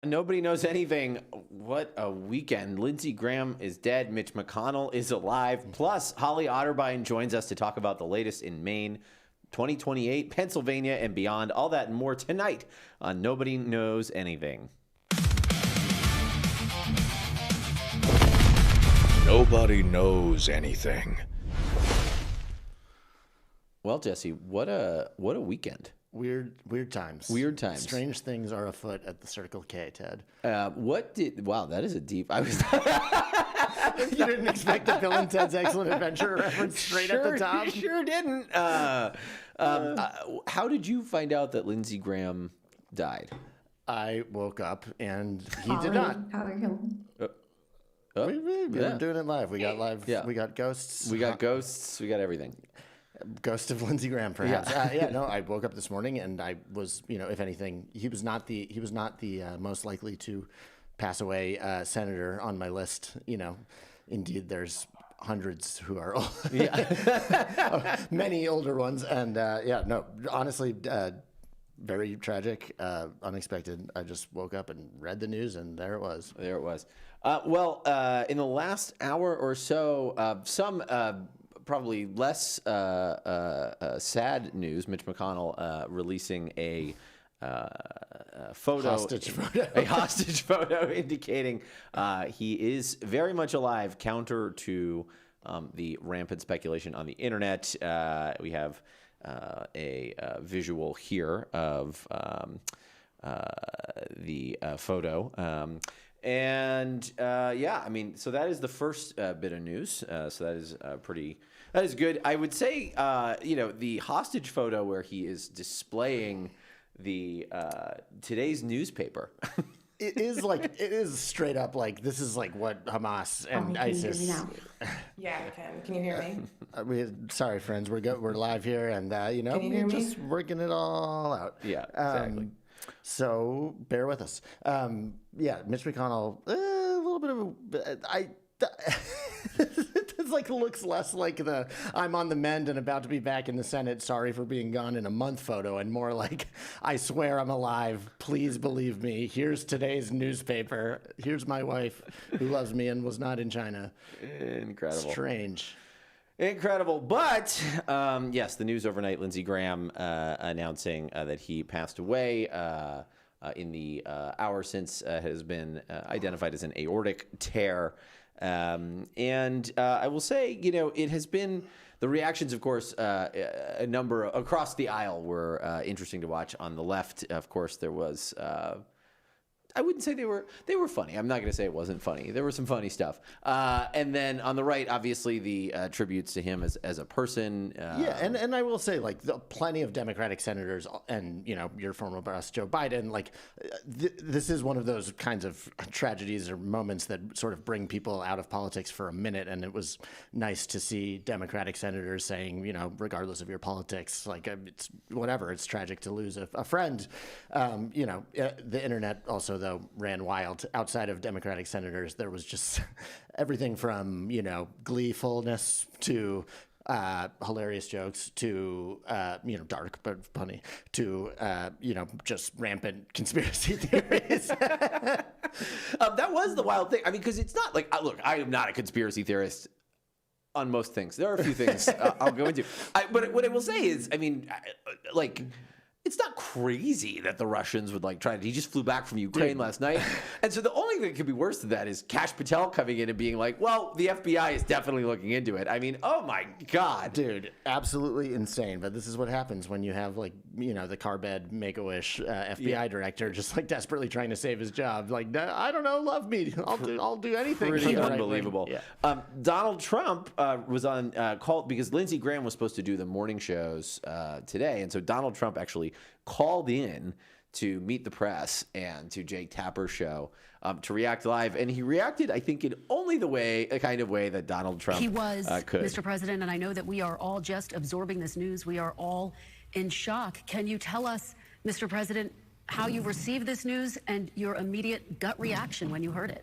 Nobody knows anything. What a weekend. Lindsey Graham is dead. Mitch McConnell is alive. Plus, Holly Otterbein joins us to talk about the latest in Maine, 2028, Pennsylvania, and beyond. All that and more tonight on Nobody Knows Anything. Nobody knows anything. Well, Jesse, what a weekend. Weird times. Weird times. Strange things are afoot at the Circle K, Ted. Wow, that is a deep. You didn't expect the Bill and Ted's Excellent Adventure reference straight at the top? Sure didn't. How did you find out that Lindsey Graham died? I woke up and he did not. How are you? We were doing it live. We got live. Yeah. We got ghosts. We got ghosts. We got everything. Ghost of Lindsey Graham, perhaps. Yeah. No, I woke up this morning and I was, if anything, he was not the most likely to pass away senator on my list. Indeed, there's hundreds who are old. Many older ones, and honestly, very tragic, unexpected. I just woke up and read the news, and there it was. In the last hour or so, some probably less sad news. Mitch McConnell releasing a hostage photo indicating he is very much alive, counter to the rampant speculation on the internet. We have a visual here of the photo. So that is the first bit of news. So that is that is good. I would say, the hostage photo where he is displaying the today's newspaper. It is straight up like this is like what Hamas and ISIS. Can you hear me now? Yeah, I can. Can you hear me? Sorry, friends, we're live here, and we're just working it all out. Yeah, exactly. So bear with us. Mitch McConnell, a little bit of it looks less like the I'm on the mend and about to be back in the Senate, sorry for being gone in a month photo, and more like I swear I'm alive, please believe me, here's today's newspaper, here's my wife who loves me and was not in China. Incredible. Strange. Incredible. But, yes, the news overnight, Lindsey Graham announcing that he passed away in the hour since has been identified as an aortic tear. I will say, it has been the reactions, of course, a number across the aisle were interesting to watch. On the left, of course, there was I wouldn't say they were funny. I'm not going to say it wasn't funny. There was some funny stuff. And then on the right, obviously the tributes to him as a person. And I will say, plenty of Democratic senators and, your former boss, Joe Biden, this is one of those kinds of tragedies or moments that sort of bring people out of politics for a minute. And it was nice to see Democratic senators saying, regardless of your politics, it's whatever, it's tragic to lose a friend. The internet also, though, ran wild. Outside of Democratic senators, there was just everything from, gleefulness to hilarious jokes to, dark but funny to, just rampant conspiracy theories. That was the wild thing. I mean, because it's not like, look, I am not a conspiracy theorist on most things. There are a few things I'll go into. But what I will say is, it's not crazy that the Russians would he just flew back from Ukraine last night. And so the only thing that could be worse than that is Kash Patel coming in and being like, well, the FBI is definitely looking into it. I mean, oh my God. Dude, absolutely insane. But this is what happens when you have the car bed Make-A-Wish FBI director just desperately trying to save his job. I don't know, love me. I'll do anything. Pretty unbelievable. Yeah. Donald Trump was on call because Lindsey Graham was supposed to do the morning shows today. And so Donald Trump actually called in to meet the press and to Jake Tapper's show to react live. And he reacted, I think, in only the kind of way that Donald Trump he was, could. Mr. President, and I know that we are all just absorbing this news. We are all in shock. Can you tell us, Mr. President, how you received this news and your immediate gut reaction when you heard it?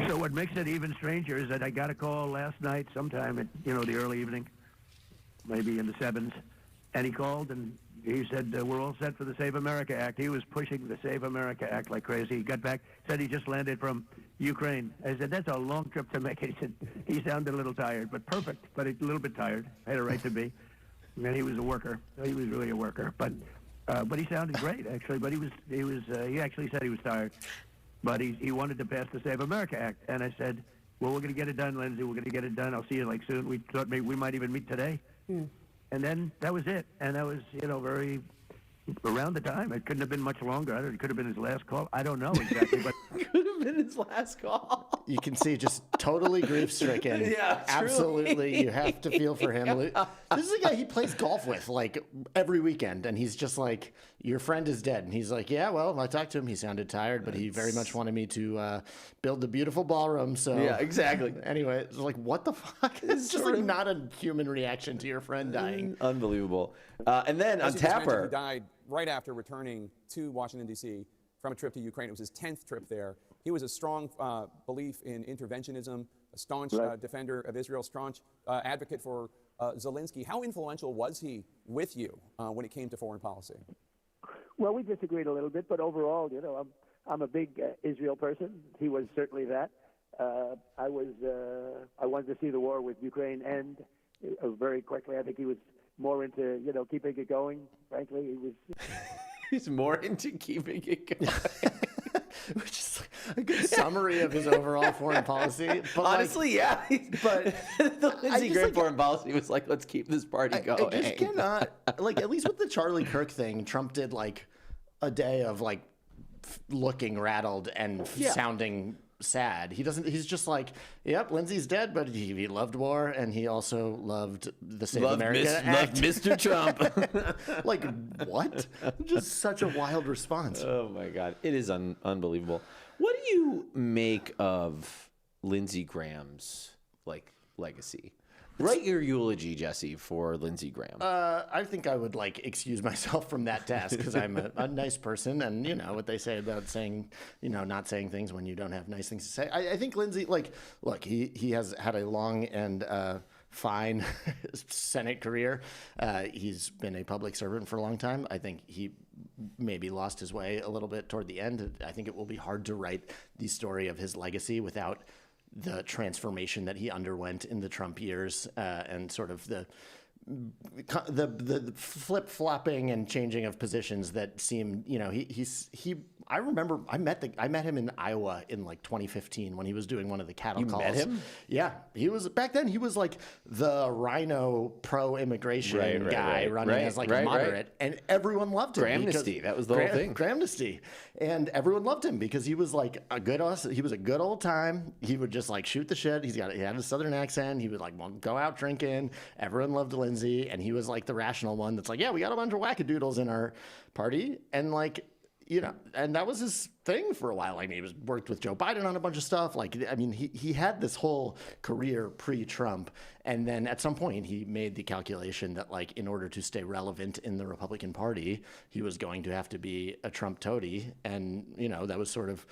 So what makes it even stranger is that I got a call last night sometime at, the early evening, maybe in the 7s, and he called and he said, we're all set for the Save America Act. He was pushing the Save America Act like crazy. He got back, said he just landed from Ukraine. I said, that's a long trip to make. He said, he sounded a little tired, but perfect, but a little bit tired. Had a right to be. And he was a worker. He was really a worker. But he sounded great, actually. But he actually said he was tired. But he wanted to pass the Save America Act. And I said, well, we're going to get it done, Lindsey. We're going to get it done. I'll see you like soon. We thought maybe we might even meet today. And then that was it. And that was, very around the time. It couldn't have been much longer. It could have been his last call. I don't know exactly. But Could have been his last call. You can see just totally grief-stricken. Yeah, absolutely. You have to feel for him. Yeah. This is a guy he plays golf with like every weekend, and he's just like, your friend is dead. And he's like, yeah, well, I talked to him. He sounded tired, but he very much wanted me to build the beautiful ballroom. So yeah, exactly. Anyway, it's like, what the fuck? It's just like not a human reaction to your friend dying. Unbelievable. And then on Tapper, he died right after returning to Washington, D.C. from a trip to Ukraine. It was his 10th trip there. He was a strong belief in interventionism, a staunch defender of Israel, staunch advocate for Zelensky. How influential was he with you when it came to foreign policy? Well, we disagreed a little bit, but overall, I'm a big Israel person. He was certainly that. I wanted to see the war with Ukraine end very quickly. I think he was more into, keeping it going. Frankly, he was. He's more into keeping it going. Which is like a good summary of his overall foreign policy. But honestly, yeah. But the Lindsey Graham foreign policy was like, let's keep this party going. I just cannot, at least with the Charlie Kirk thing, Trump did like a day of like looking rattled and sounding sad. He's just like, yep, Lindsey's dead, but he loved war, and he also loved the Save America Act. Loved Mr. Trump. Like, what? Just such a wild response. Oh my God. It is unbelievable. What do you make of Lindsey Graham's legacy? Write your eulogy, Jesse, for Lindsey Graham. I think I would excuse myself from that task because I'm a nice person, and what they say about saying, not saying things when you don't have nice things to say. I think Lindsey, look, he has had a long and fine Senate career. He's been a public servant for a long time. I think he maybe lost his way a little bit toward the end. I think it will be hard to write the story of his legacy without the transformation that he underwent in the Trump years, and sort of the flip-flopping and changing of positions that seemed, I remember I met him in Iowa in 2015 when he was doing one of the cattle calls. You met him? Yeah. back then he was the rhino pro-immigration guy running as a moderate, and everyone loved him. Grahamnesty, that was the whole thing. Grahamnesty. And everyone loved him because he was he was a good old time. He would just shoot the shit. He had a southern accent. He would go out drinking. Everyone loved Lindsey, and he was the rational one that's yeah, we got a bunch of wackadoodles in our party, and and that was his thing for a while. He worked with Joe Biden on a bunch of stuff. He had this whole career pre-Trump, and then at some point he made the calculation that in order to stay relevant in the Republican Party, he was going to have to be a Trump toady, and that was sort of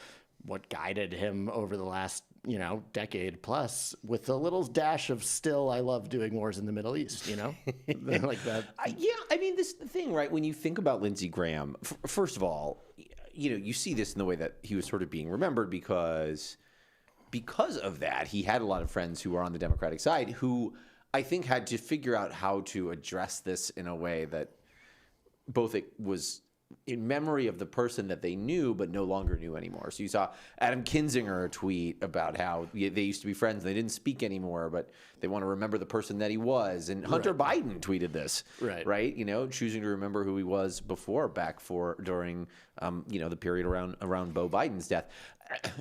what guided him over the last decade plus, with a little dash of still I love doing wars in the Middle East, like that. This is the thing, right? When you think about Lindsey Graham, first of all, you see this in the way that he was sort of being remembered because of that. He had a lot of friends who were on the Democratic side who I think had to figure out how to address this in a way that both it was in memory of the person that they knew but no longer knew anymore. So you saw Adam Kinzinger tweet about how they used to be friends. They didn't speak anymore, but they want to remember the person that he was. And Hunter Biden tweeted this, right? Choosing to remember who he was during the period around Beau Biden's death.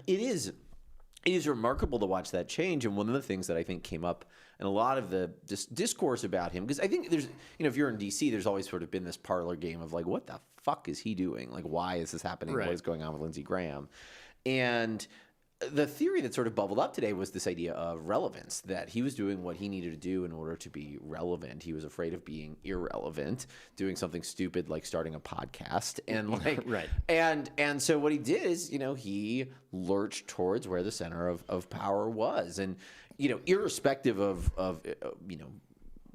It is remarkable to watch that change. And one of the things that I think came up in a lot of the discourse about him, because I think there's, if you're in D.C., there's always sort of been this parlor game of what the fuck is he doing? Why is this happening? What is going on with Lindsey Graham? And the theory that sort of bubbled up today was this idea of relevance, that he was doing what he needed to do in order to be relevant. He was afraid of being irrelevant, doing something stupid like starting a podcast. And and so what he did is, he lurched towards where the center of power was. And, irrespective of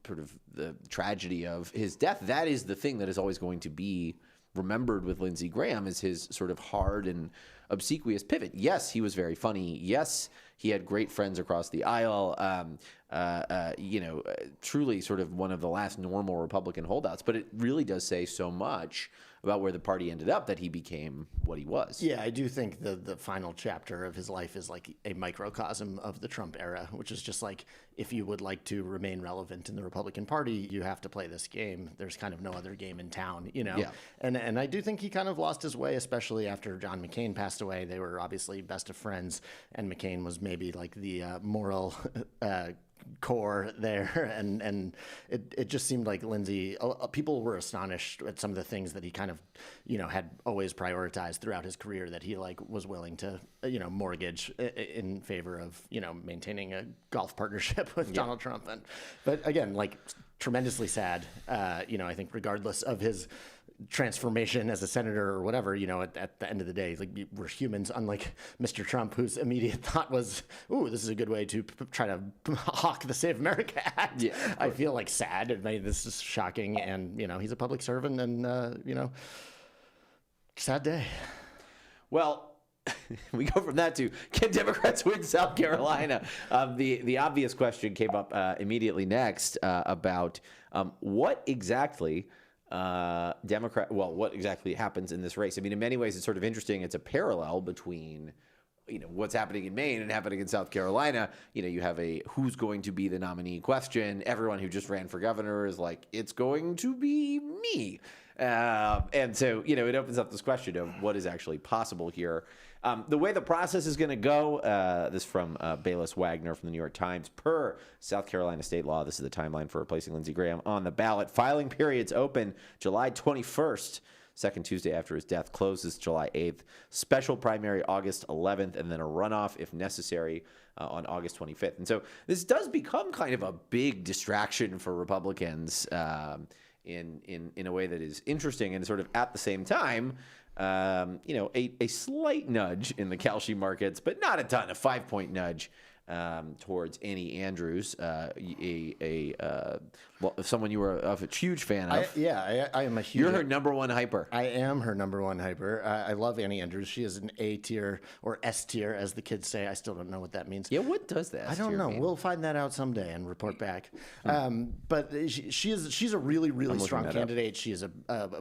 sort of the tragedy of his death, that is the thing that is always going to be remembered with Lindsey Graham, is his sort of hard and obsequious pivot. Yes, he was very funny. Yes, he had great friends across the aisle. Truly sort of one of the last normal Republican holdouts. But it really does say so much about where the party ended up that he became what he was. Yeah, I do think the final chapter of his life is like a microcosm of the Trump era, which is just like, if you would like to remain relevant in the Republican Party, you have to play this game. There's kind of no other game in town, Yeah. And I do think he kind of lost his way, especially after John McCain passed away. They were obviously best of friends, and McCain was maybe like the moral core there, and it just seemed like Lindsey, people were astonished at some of the things that he kind of had always prioritized throughout his career, that he like was willing to mortgage in favor of maintaining a golf partnership with Donald Trump. But again, like, tremendously sad. I think regardless of his transformation as a senator or whatever, at the end of the day, like, we're humans, unlike Mr. Trump, whose immediate thought was, ooh, this is a good way to try to hawk the Save America Act. Yeah, I feel like sad. This is shocking. And, he's a public servant, and, sad day. Well, we go from that to, can Democrats win South Carolina? The obvious question came up immediately next about what exactly what exactly happens in this race. I mean, in many ways, it's sort of interesting. It's a parallel between what's happening in Maine and happening in South Carolina. You have a who's going to be the nominee question. Everyone who just ran for governor is like, it's going to be me. And so, it opens up this question of what is actually possible here. The way the process is going to go, this from Bayless Wagner from the New York Times. Per South Carolina state law, this is the timeline for replacing Lindsey Graham on the ballot. Filing periods open July 21st. Second Tuesday after his death, closes July 8th. Special primary August 11th, and then a runoff, if necessary, on August 25th. And so this does become kind of a big distraction for Republicans in a way that is interesting, and sort of at the same time, a slight nudge in the Kalshi markets, but not a ton, a 5-point nudge towards Annie Andrews, someone you were a huge fan of. I am a huge. You're her number one hyper. I am her number one hyper. I love Annie Andrews. She is an A tier or S tier, as the kids say. I still don't know what that means. Yeah, what does that? I don't know. mean? We'll find that out someday and report back. But she's a really, really strong candidate. She is a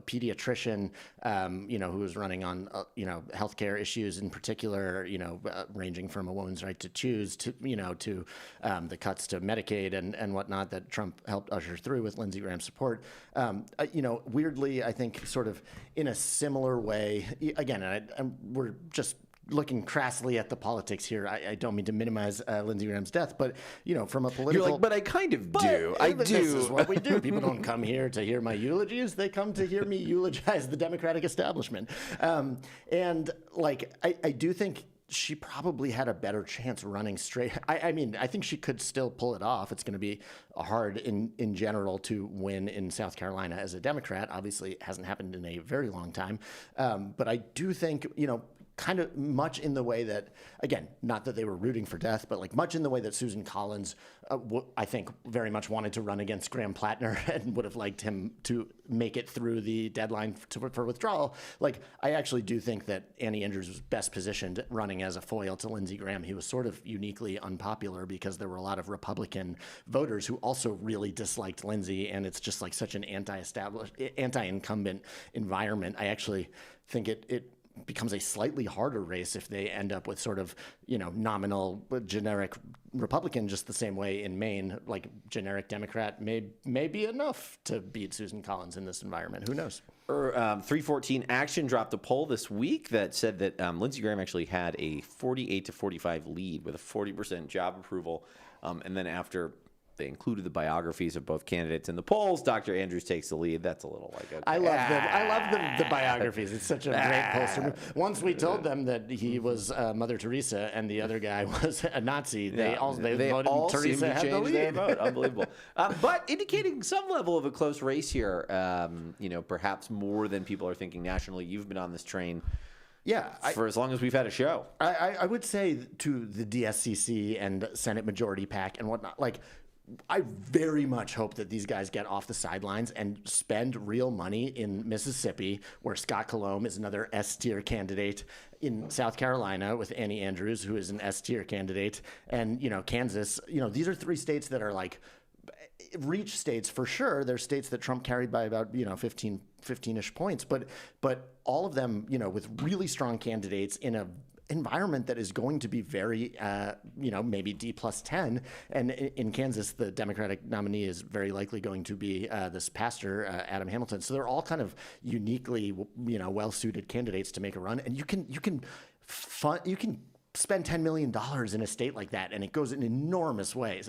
pediatrician, who is running on healthcare issues in particular. Ranging from a woman's right to choose to the cuts to Medicaid and whatnot that Trump helped usher through with Lindsey Graham's support. Weirdly, I think sort of in a similar way, again, we're just looking crassly at the politics here. I don't mean to minimize Lindsey Graham's death, but from a political, you're like, but I kind of do. I do. This is what we do. People don't come here to hear my eulogies; they come to hear me eulogize the Democratic establishment. And I do think she probably had a better chance running straight. I mean, I think she could still pull it off. It's going to be hard in general to win in South Carolina as a Democrat. Obviously, it hasn't happened in a very long time. But I do think, kind of much in the way that, again, not that they were rooting for death, but like much in the way that Susan Collins, I think, very much wanted to run against Graham Platner and would have liked him to make it through the deadline for withdrawal. Like, I actually do think that Annie Andrews was best positioned running as a foil to Lindsey Graham. He was sort of uniquely unpopular because there were a lot of Republican voters who also really disliked Lindsey, and it's just like such an anti-incumbent environment. I actually think it becomes a slightly harder race if they end up with sort of, nominal generic Republican, just the same way in Maine, like generic Democrat may be enough to beat Susan Collins in this environment. Who knows? 314 Action dropped a poll this week that said that Lindsey Graham actually had a 48-45 lead with a 40% job approval. And then after they included the biographies of both candidates in the polls, Dr. Andrews takes the lead. That's a little like, okay. I love the biographies. It's such a great poster. Once we told them that he was Mother Teresa and the other guy was a Nazi, they voted all Teresa had the lead. Their vote. Unbelievable. But indicating some level of a close race here, perhaps more than people are thinking nationally. You've been on this train. Yeah, for as long as we've had a show. I would say to the DSCC and Senate Majority PAC and whatnot, like, I very much hope that these guys get off the sidelines and spend real money in Mississippi, where Scott Colomb is another S-tier candidate, in South Carolina with Annie Andrews, who is an S-tier candidate, and, Kansas. These are 3 states that are like reach states for sure. They're states that Trump carried by about 15-ish points, but all of them with really strong candidates in a environment that is going to be very maybe D+10, and in Kansas the Democratic nominee is very likely going to be this pastor Adam Hamilton. So they're all kind of uniquely well suited candidates to make a run, and you can spend $10 million in a state like that, and it goes in enormous ways.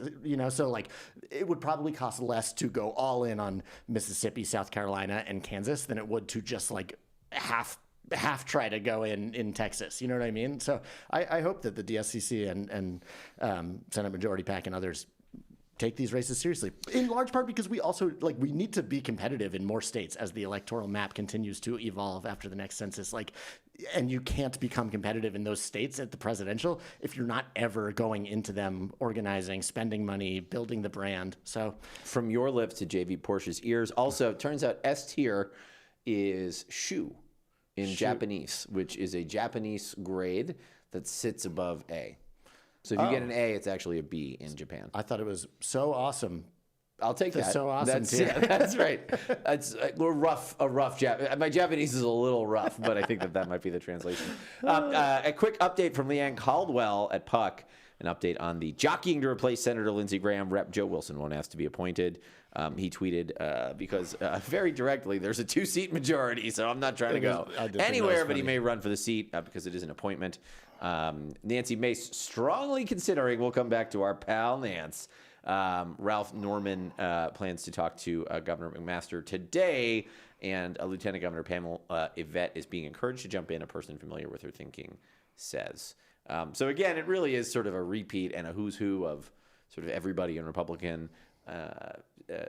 So like it would probably cost less to go all in on Mississippi, South Carolina, and Kansas than it would to just like half try to go in Texas. You know what I mean? So I hope that the DSCC and Senate Majority PAC and others take these races seriously, in large part because we also we need to be competitive in more states as the electoral map continues to evolve after the next census. And you can't become competitive in those states at the presidential if you're not ever going into them, organizing, spending money, building the brand. So from your lips to JV Porsche's ears. Also, it turns out S tier is shu in Japanese, which is a Japanese grade that sits above A. So if you get an A, it's actually a B in Japan. I thought it was so awesome. I'll take that. So awesome. That's right. That's a rough my Japanese is a little rough, but I think that might be the translation. A quick update from Leanne Caldwell at Puck. An update on the jockeying to replace Senator Lindsey Graham. Rep. Joe Wilson won't ask to be appointed. He tweeted because very directly, there's a 2-seat majority, so I'm not trying to go anywhere, but he may run for the seat because it is an appointment. Nancy Mace strongly considering, we'll come back to our pal Nance. Ralph Norman plans to talk to Governor McMaster today, and Lieutenant Governor Pamela Yvette is being encouraged to jump in, a person familiar with her thinking says. So again, it really is sort of a repeat and a who's who of sort of everybody in Republican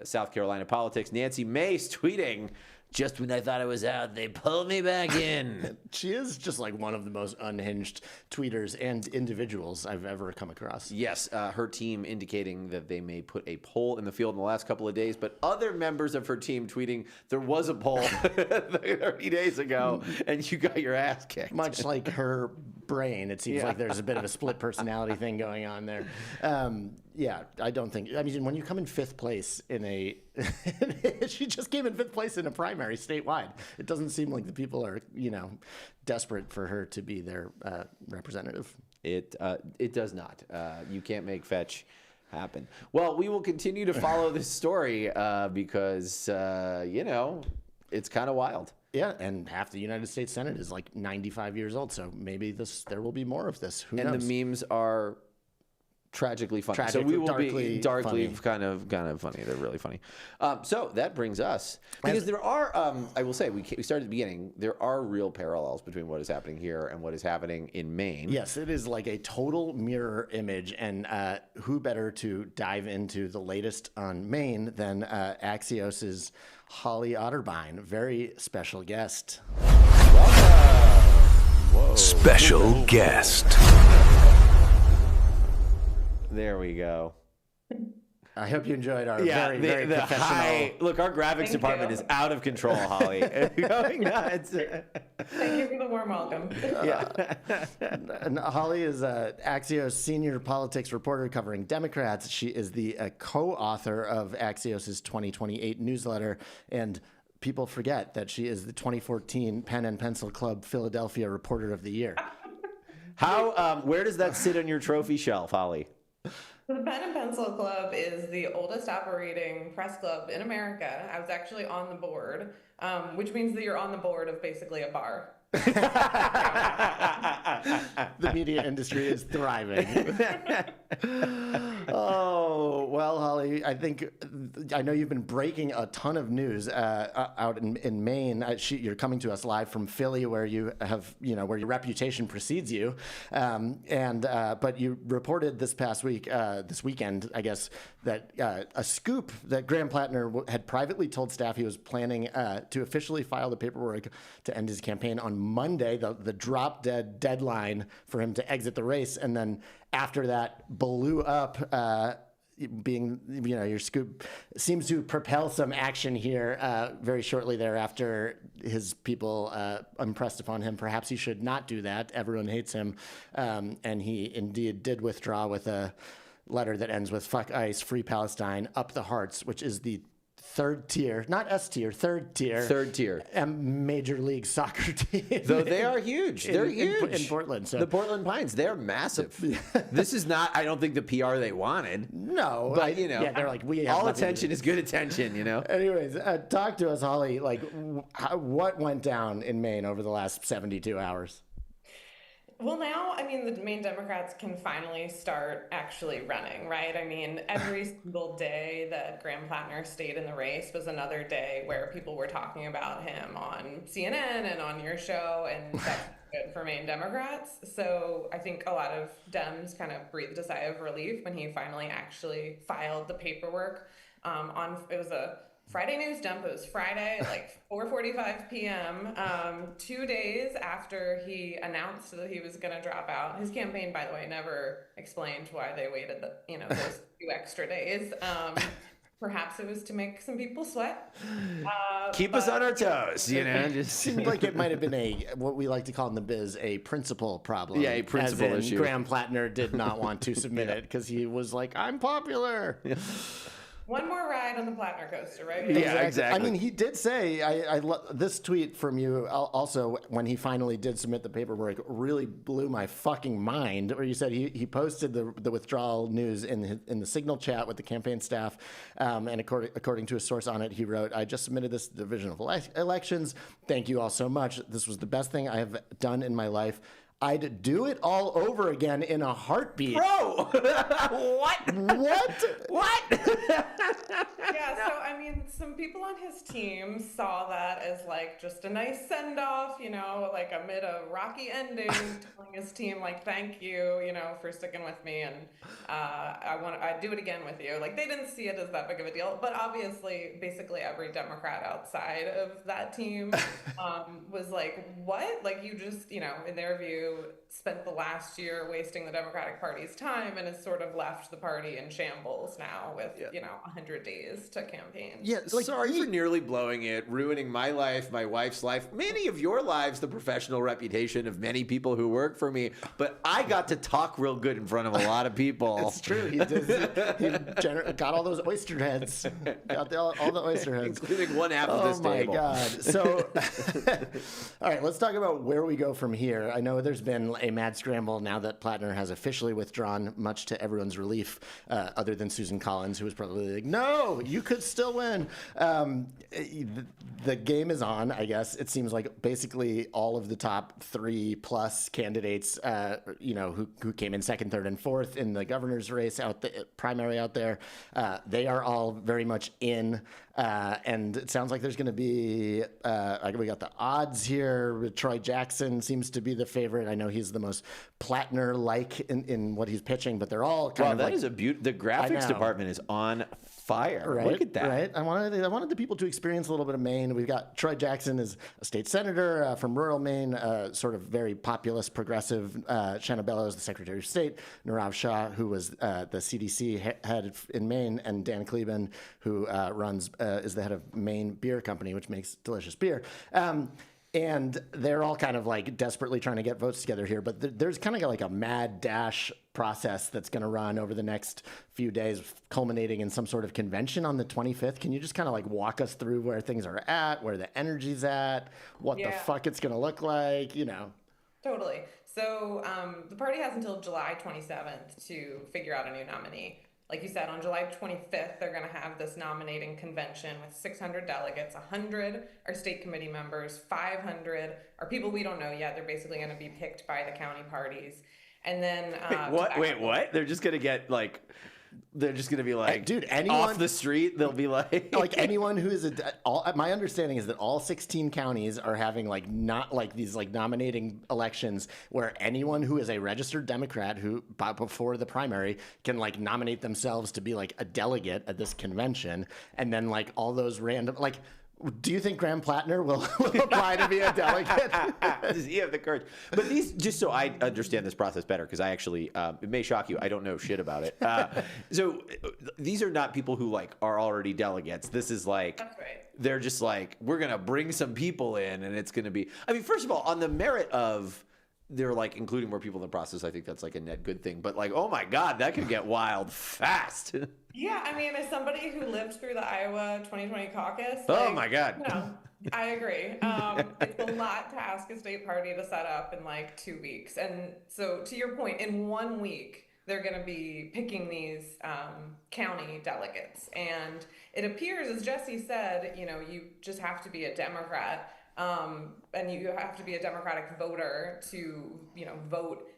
South Carolina politics. Nancy Mace tweeting, "Just when I thought I was out, they pulled me back in." She is just like one of the most unhinged tweeters and individuals I've ever come across. Yes, her team indicating that they may put a poll in the field in the last couple of days, but other members of her team tweeting there was a poll 30 days ago, and you got your ass kicked. Much like her brain, it seems like there's a bit of a split personality thing going on there. I don't think. I mean, when you come in 5th place in she just came in 5th place in a primary statewide. It doesn't seem like the people are, desperate for her to be their representative. It does not. You can't make fetch happen. Well, we will continue to follow this story because it's kind of wild. Yeah, and half the United States Senate is like 95 years old, so maybe there will be more of this. Who knows? And the memes are tragically funny. So we will be darkly kind of funny. They're really funny. So that brings us, because there are, I will say, we started at the beginning, there are real parallels between what is happening here and what is happening in Maine. Yes, it is like a total mirror image, and who better to dive into the latest on Maine than Axios' Holly Otterbein, very special guest. Whoa. Special guest. There we go. I hope you enjoyed our very professional. Look, our graphics department is out of control, Holly. Going nuts. Thank you for the warm welcome. And Holly is Axios senior politics reporter covering Democrats. She is the co-author of Axios' 2028 newsletter, and people forget that she is the 2014 Pen and Pencil Club Philadelphia Reporter of the Year. Where does that sit on your trophy shelf, Holly? The Pen and Pencil Club is the oldest operating press club in America. I was actually on the board, which means that you're on the board of basically a bar. The media industry is thriving. Oh, well, Holly, I know you've been breaking a ton of news out in Maine. You're coming to us live from Philly, where you have, where your reputation precedes you. But you reported this weekend, I guess, that a scoop that Graham Platner had privately told staff he was planning to officially file the paperwork to end his campaign on Monday, the drop-dead deadline for him to exit the race. And then after that blew up, being, your scoop seems to propel some action here very shortly thereafter. His people impressed upon him. Perhaps he should not do that. Everyone hates him. And he indeed did withdraw with a letter that ends with "Fuck ICE, Free Palestine, Up the Hearts," which is the third tier, not S tier, third tier, Major League Soccer team. Though they are huge. They're huge. In Portland. So. The Portland Pines, they're massive. This is not, I don't think, the PR they wanted. No. But, yeah, they're like, we have all attention is good attention, Anyways, talk to us, Holly. Like, what went down in Maine over the last 72 hours? Well, now, the Maine Democrats can finally start actually running, right? Every single day that Graham Platner stayed in the race was another day where people were talking about him on CNN and on your show, and that's good for Maine Democrats. So I think a lot of Dems kind of breathed a sigh of relief when he finally actually filed the paperwork. It was a Friday news dump. It was Friday at like 4:45 p.m., 2 days after he announced that he was going to drop out. His campaign, by the way, never explained why they waited those 2 extra days. Perhaps it was to make some people sweat. Keep us on our toes, Just seemed like it might have been what we like to call in the biz a principal problem. Yeah, a principal issue. Graham Platner did not want to submit it because he was like, "I'm popular." Yeah. One more ride on the Platner coaster, right? Yeah, exactly. He did say, this tweet from you also, when he finally did submit the paperwork, really blew my fucking mind, where you said he posted the withdrawal news in the Signal chat with the campaign staff, and according to a source on it, he wrote, "I just submitted this Division of Elections. Thank you all so much. This was the best thing I have done in my life. I'd do it all over again in a heartbeat." Bro! What? What? Yeah, so some people on his team saw that as like just a nice send off, like amid a rocky ending, telling his team like, "Thank you, for sticking with me, and I'd do it again with you." Like, they didn't see it as that big of a deal, but obviously, basically every Democrat outside of that team was like, "What? Like, you just, in their view, spent the last year wasting the Democratic Party's time and has sort of left the party in shambles now with 100 days to campaign." Yeah, sorry for nearly blowing it, ruining my life, my wife's life, many of your lives, the professional reputation of many people who work for me. But I got to talk real good in front of a lot of people. It's true. He got all those oyster heads. Got all the oyster heads, including one half of this table. Oh my God! So, all right, let's talk about where we go from here. I know there's been a mad scramble now that Platner has officially withdrawn, much to everyone's relief, other than Susan Collins, who was probably like, "No, you could still win." The game is on, I guess. It seems like basically all of the top 3+ candidates, who came in second, third, and fourth in the governor's race primary out there, they are all very much in. And it sounds like there's going to be, we got the odds here. Troy Jackson seems to be the favorite. I know he's the most Platner-like in what he's pitching, but they're all kind of that is a beauty. The graphics department is on fire. Right, look at that. Right. I wanted the people to experience a little bit of Maine. We've got Troy Jackson is a state senator from rural Maine, sort of very populist, progressive. Shanna Bellows, the Secretary of State. Nirav Shah, who was the CDC head in Maine, and Dan Kleben, who is the head of Maine Beer Company, which makes delicious beer. And they're all kind of like desperately trying to get votes together here. But there's kind of like a mad dash process that's going to run over the next few days, culminating in some sort of convention on the 25th. Can you just kind of like walk us through where things are at, where the energy's at, what the fuck it's going to look like, Totally. So the party has until July 27th to figure out a new nominee. Like you said, on July 25th, they're going to have this nominating convention with 600 delegates. 100 are state committee members. 500 are people we don't know yet. They're basically going to be picked by the county parties. And then... Wait, what? They're just going to get, like... They're just going to be like, dude, anyone off the street, they'll be like... like anyone who is my understanding is that all 16 counties are having like not like these like nominating elections where anyone who is a registered Democrat who before the primary can like nominate themselves to be like a delegate at this convention. And then like all those random, like Do you think Graham Platner will apply to be a delegate? Does he have the courage? But these, just so I understand this process better, because I actually, it may shock you, I don't know shit about it. So these are not people who like are already delegates. This is like, That's right. They're just like, we're going to bring some people in and it's going to be, I mean, first of all, on the merit of, they're like including more people in the process, I think that's like a net good thing. But like, oh my God, that could get wild fast. Yeah, I mean, as somebody who lived through the Iowa 2020 caucus, Oh my God. I agree. It's a lot to ask a state party to set up in like 2 weeks. And so to your point, in 1 week, they're going to be picking these county delegates. And it appears, as Jesse said, you just have to be a Democrat. And you have to be a Democratic voter to, vote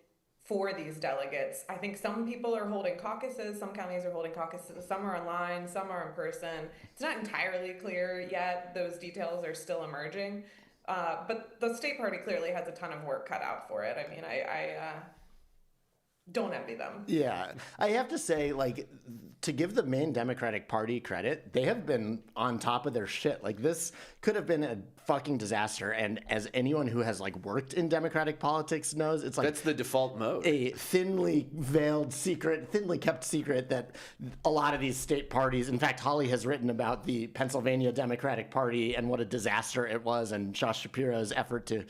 for these delegates. I think some people are holding caucuses, some counties are holding caucuses, some are online, some are in person. It's not entirely clear yet. Those details are still emerging. But the state party clearly has a ton of work cut out for it. I mean, I don't envy them. Yeah. I have to say, like, to give the Maine Democratic Party credit, they have been on top of their shit. Like, this could have been a fucking disaster. And as anyone who has, like, worked in Democratic politics knows, it's like... That's the default mode. A thinly veiled secret, thinly kept secret that a lot of these state parties... In fact, Holly has written about the Pennsylvania Democratic Party and what a disaster it was, and Josh Shapiro's effort to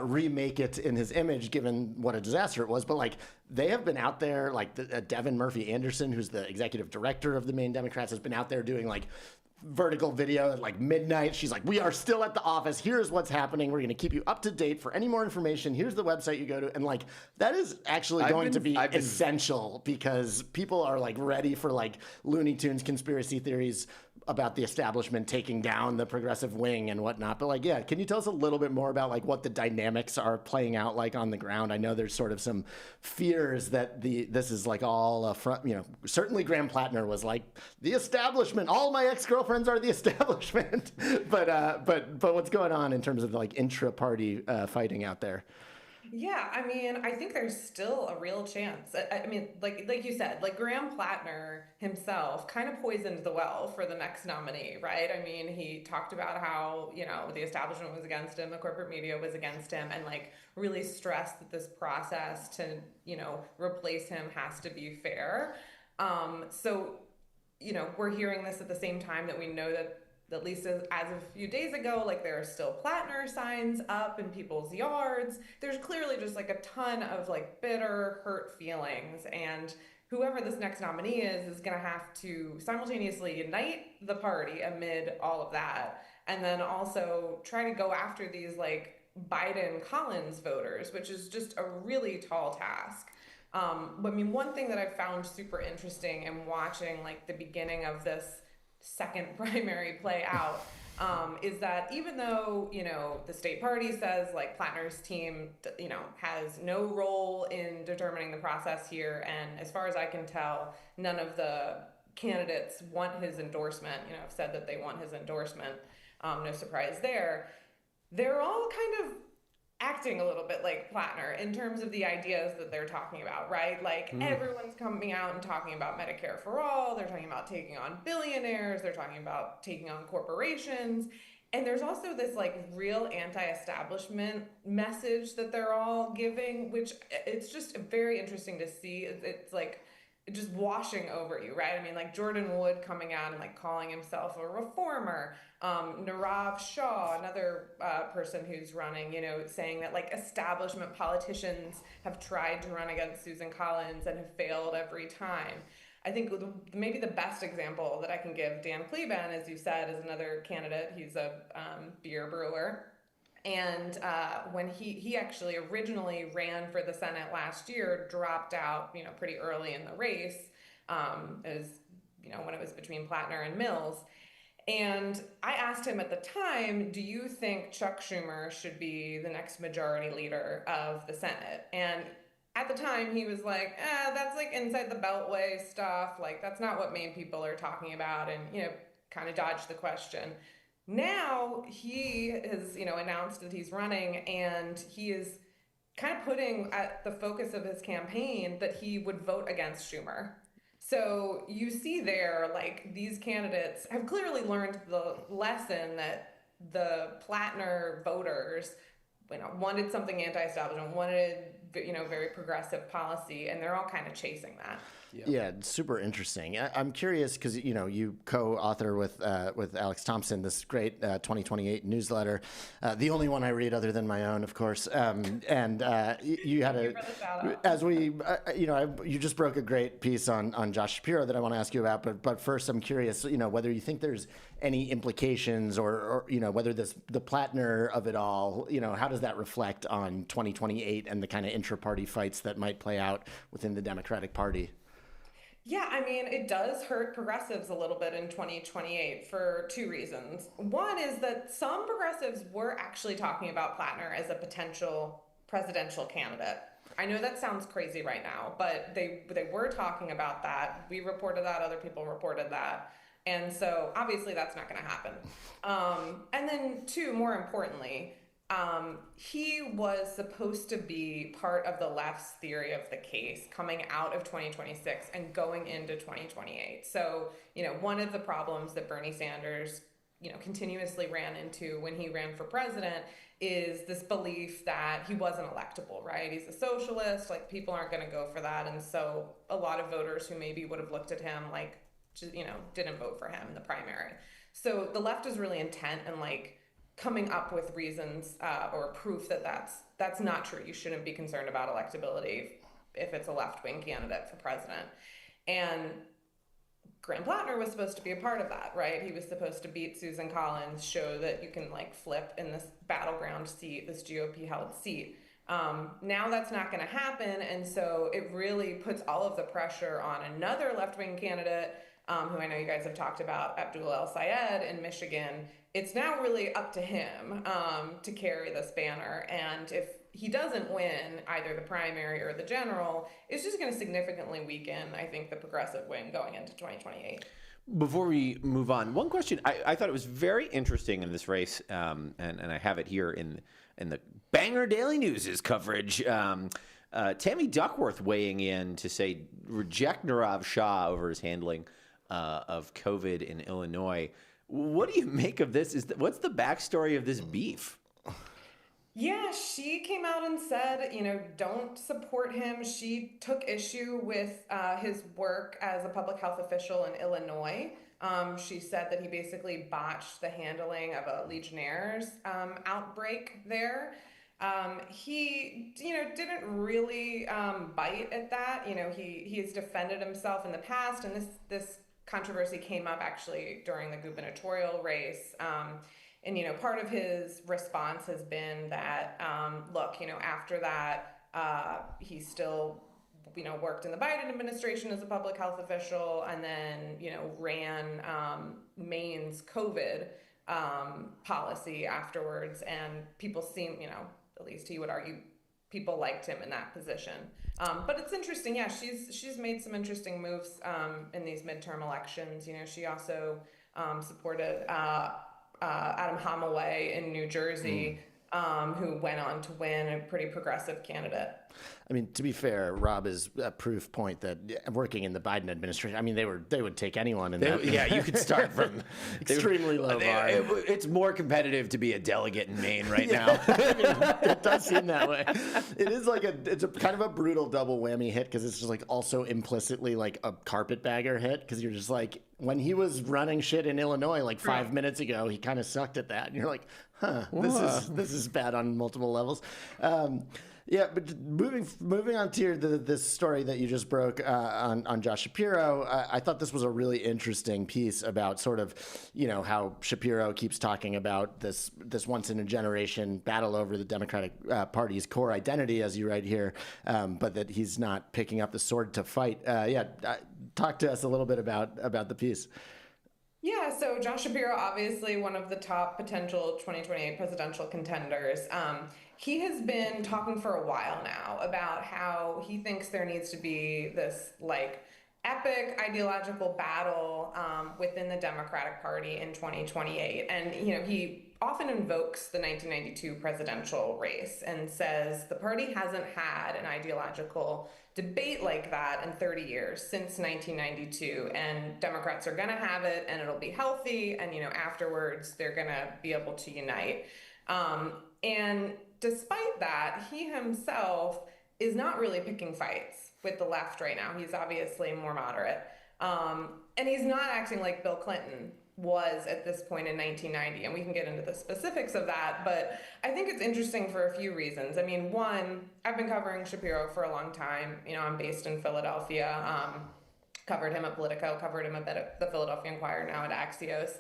remake it in his image, given what a disaster it was. But, like, they have been out there, like Devin Murphy Anderson, who's the executive director of the Maine Democrats, has been out there doing like vertical video at like midnight. She's like, we are still at the office. Here's what's happening. We're going to keep you up to date for any more information. Here's the website you go to. And like, that is actually going to be essential because people are like ready for like Looney Tunes conspiracy theories about the establishment taking down the progressive wing and whatnot. But like, yeah, can you tell us a little bit more about like what the dynamics are playing out like on the ground? I know there's sort of some fears that this is like all a front, certainly Graham Platner was like the establishment, all my ex-girlfriends are the establishment. but what's going on in terms of like intra-party fighting out there? Yeah, I mean, I think there's still a real chance. I mean, like you said, like Graham Platner himself kind of poisoned the well for the next nominee, right? I mean, he talked about how, the establishment was against him, the corporate media was against him, and like really stressed that this process to, replace him has to be fair. So, we're hearing this at the same time that we know that at least as of a few days ago, like there are still Platner signs up in people's yards. There's clearly just like a ton of like bitter, hurt feelings. And whoever this next nominee is going to have to simultaneously unite the party amid all of that. And then also try to go after these like Biden-Collins voters, which is just a really tall task. I mean, one thing that I've found super interesting in watching like the beginning of this second primary play out is that even though, the state party says like Platner's team, has no role in determining the process here. And as far as I can tell, none of the candidates want his endorsement, have said that they want his endorsement. No surprise there. They're all kind of acting a little bit like Platner in terms of the ideas that they're talking about, right? Like everyone's coming out and talking about Medicare for all. They're talking about taking on billionaires. They're talking about taking on corporations. And there's also this like real anti-establishment message that they're all giving, which it's just very interesting to see. It's like just washing over you, right? I mean, like Jordan Wood coming out and like calling himself a reformer. Nirav Shah, another person who's running, saying that like establishment politicians have tried to run against Susan Collins and have failed every time. I think maybe the best example that I can give, Dan Kleben, as you said, is another candidate. He's a beer brewer. And when he actually originally ran for the Senate last year, dropped out, pretty early in the race, as when it was between Platner and Mills. And I asked him at the time, do you think Chuck Schumer should be the next majority leader of the Senate? And at the time, he was like, that's like inside the Beltway stuff. Like, that's not what Maine people are talking about. And, kind of dodged the question. Now he has, announced that he's running, and he is kind of putting at the focus of his campaign that he would vote against Schumer. So you see there, like, these candidates have clearly learned the lesson that the Platner voters, wanted something anti-establishment, wanted, very progressive policy, and they're all kind of chasing that. Yeah, super interesting. I'm curious because you co-author with Alex Thompson this great 2028 newsletter, the only one I read other than my own, of course. You had you just broke a great piece on Josh Shapiro that I want to ask you about. But first, I'm curious, whether you think there's any implications or whether the Platner of it all, how does that reflect on 2028 and the kind of intra-party fights that might play out within the Democratic Party? Yeah, I mean, it does hurt progressives a little bit in 2028 for two reasons. One is that some progressives were actually talking about Platner as a potential presidential candidate. I know that sounds crazy right now, but they were talking about that. We reported that, other people reported that. And so obviously that's not going to happen. And then two, more importantly, he was supposed to be part of the left's theory of the case coming out of 2026 and going into 2028. So, one of the problems that Bernie Sanders, continuously ran into when he ran for president is this belief that he wasn't electable, right? He's a socialist, like people aren't going to go for that. And so a lot of voters who maybe would have looked at him like, didn't vote for him in the primary. So the left is really intent and coming up with reasons or proof that that's not true. You shouldn't be concerned about electability if it's a left-wing candidate for president. And Graham Platner was supposed to be a part of that, right? He was supposed to beat Susan Collins, show that you can flip in this battleground seat, this GOP-held seat. Now that's not going to happen, and so it really puts all of the pressure on another left-wing candidate, who I know you guys have talked about, Abdul El-Sayed in Michigan. It's now really up to him to carry this banner, and if he doesn't win either the primary or the general, it's just going to significantly weaken, I think, the progressive wing going into 2028. Before we move on, one question I thought it was very interesting in this race, and I have it here in the Banger Daily News' coverage. Tammy Duckworth weighing in to say reject Nirav Shah over his handling of COVID in Illinois. What do you make of this? What's the backstory of this beef? Yeah, she came out and said, don't support him. She took issue with his work as a public health official in Illinois. She said that he basically botched the handling of a Legionnaires outbreak there. He, didn't really bite at that. He has defended himself in the past, and this controversy came up actually during the gubernatorial race. And, part of his response has been that, look, after that, he still, worked in the Biden administration as a public health official and then, ran Maine's COVID policy afterwards. And people seem, at least he would argue, people liked him in that position. But it's interesting. Yeah, she's made some interesting moves in these midterm elections. She also supported Adam Holloway in New Jersey, who went on to win, a pretty progressive candidate. I mean, to be fair, Rob is a proof point that working in the Biden administration, I mean, they would take anyone in that. Yeah, you could start from extremely low bar. It's more competitive to be a delegate in Maine right now. I mean, it does seem that way. It is it's a kind of a brutal double whammy hit because it's just also implicitly a carpetbagger hit because you're just when he was running shit in Illinois 5 minutes ago, he kind of sucked at that, and you're like, huh, this is bad on multiple levels. Yeah, but moving on to this story that you just broke on Josh Shapiro, I thought this was a really interesting piece about sort of, how Shapiro keeps talking about this once in a generation battle over the Democratic Party's core identity, as you write here, but that he's not picking up the sword to fight. Talk to us a little bit about the piece. Yeah, so Josh Shapiro, obviously one of the top potential 2028 presidential contenders. He has been talking for a while now about how he thinks there needs to be this epic ideological battle within the Democratic Party in 2028. And, he often invokes the 1992 presidential race and says the party hasn't had an ideological debate like that in 30 years, since 1992, and Democrats are going to have it, and it'll be healthy, and afterwards they're going to be able to unite. And despite that, he himself is not really picking fights with the left right now. He's obviously more moderate, and he's not acting like Bill Clinton was at this point in 1990, and we can get into the specifics of that, but I think it's interesting for a few reasons. I mean, one, I've been covering Shapiro for a long time. I'm based in Philadelphia, covered him at Politico, covered him a bit at the Philadelphia Inquirer, now at Axios,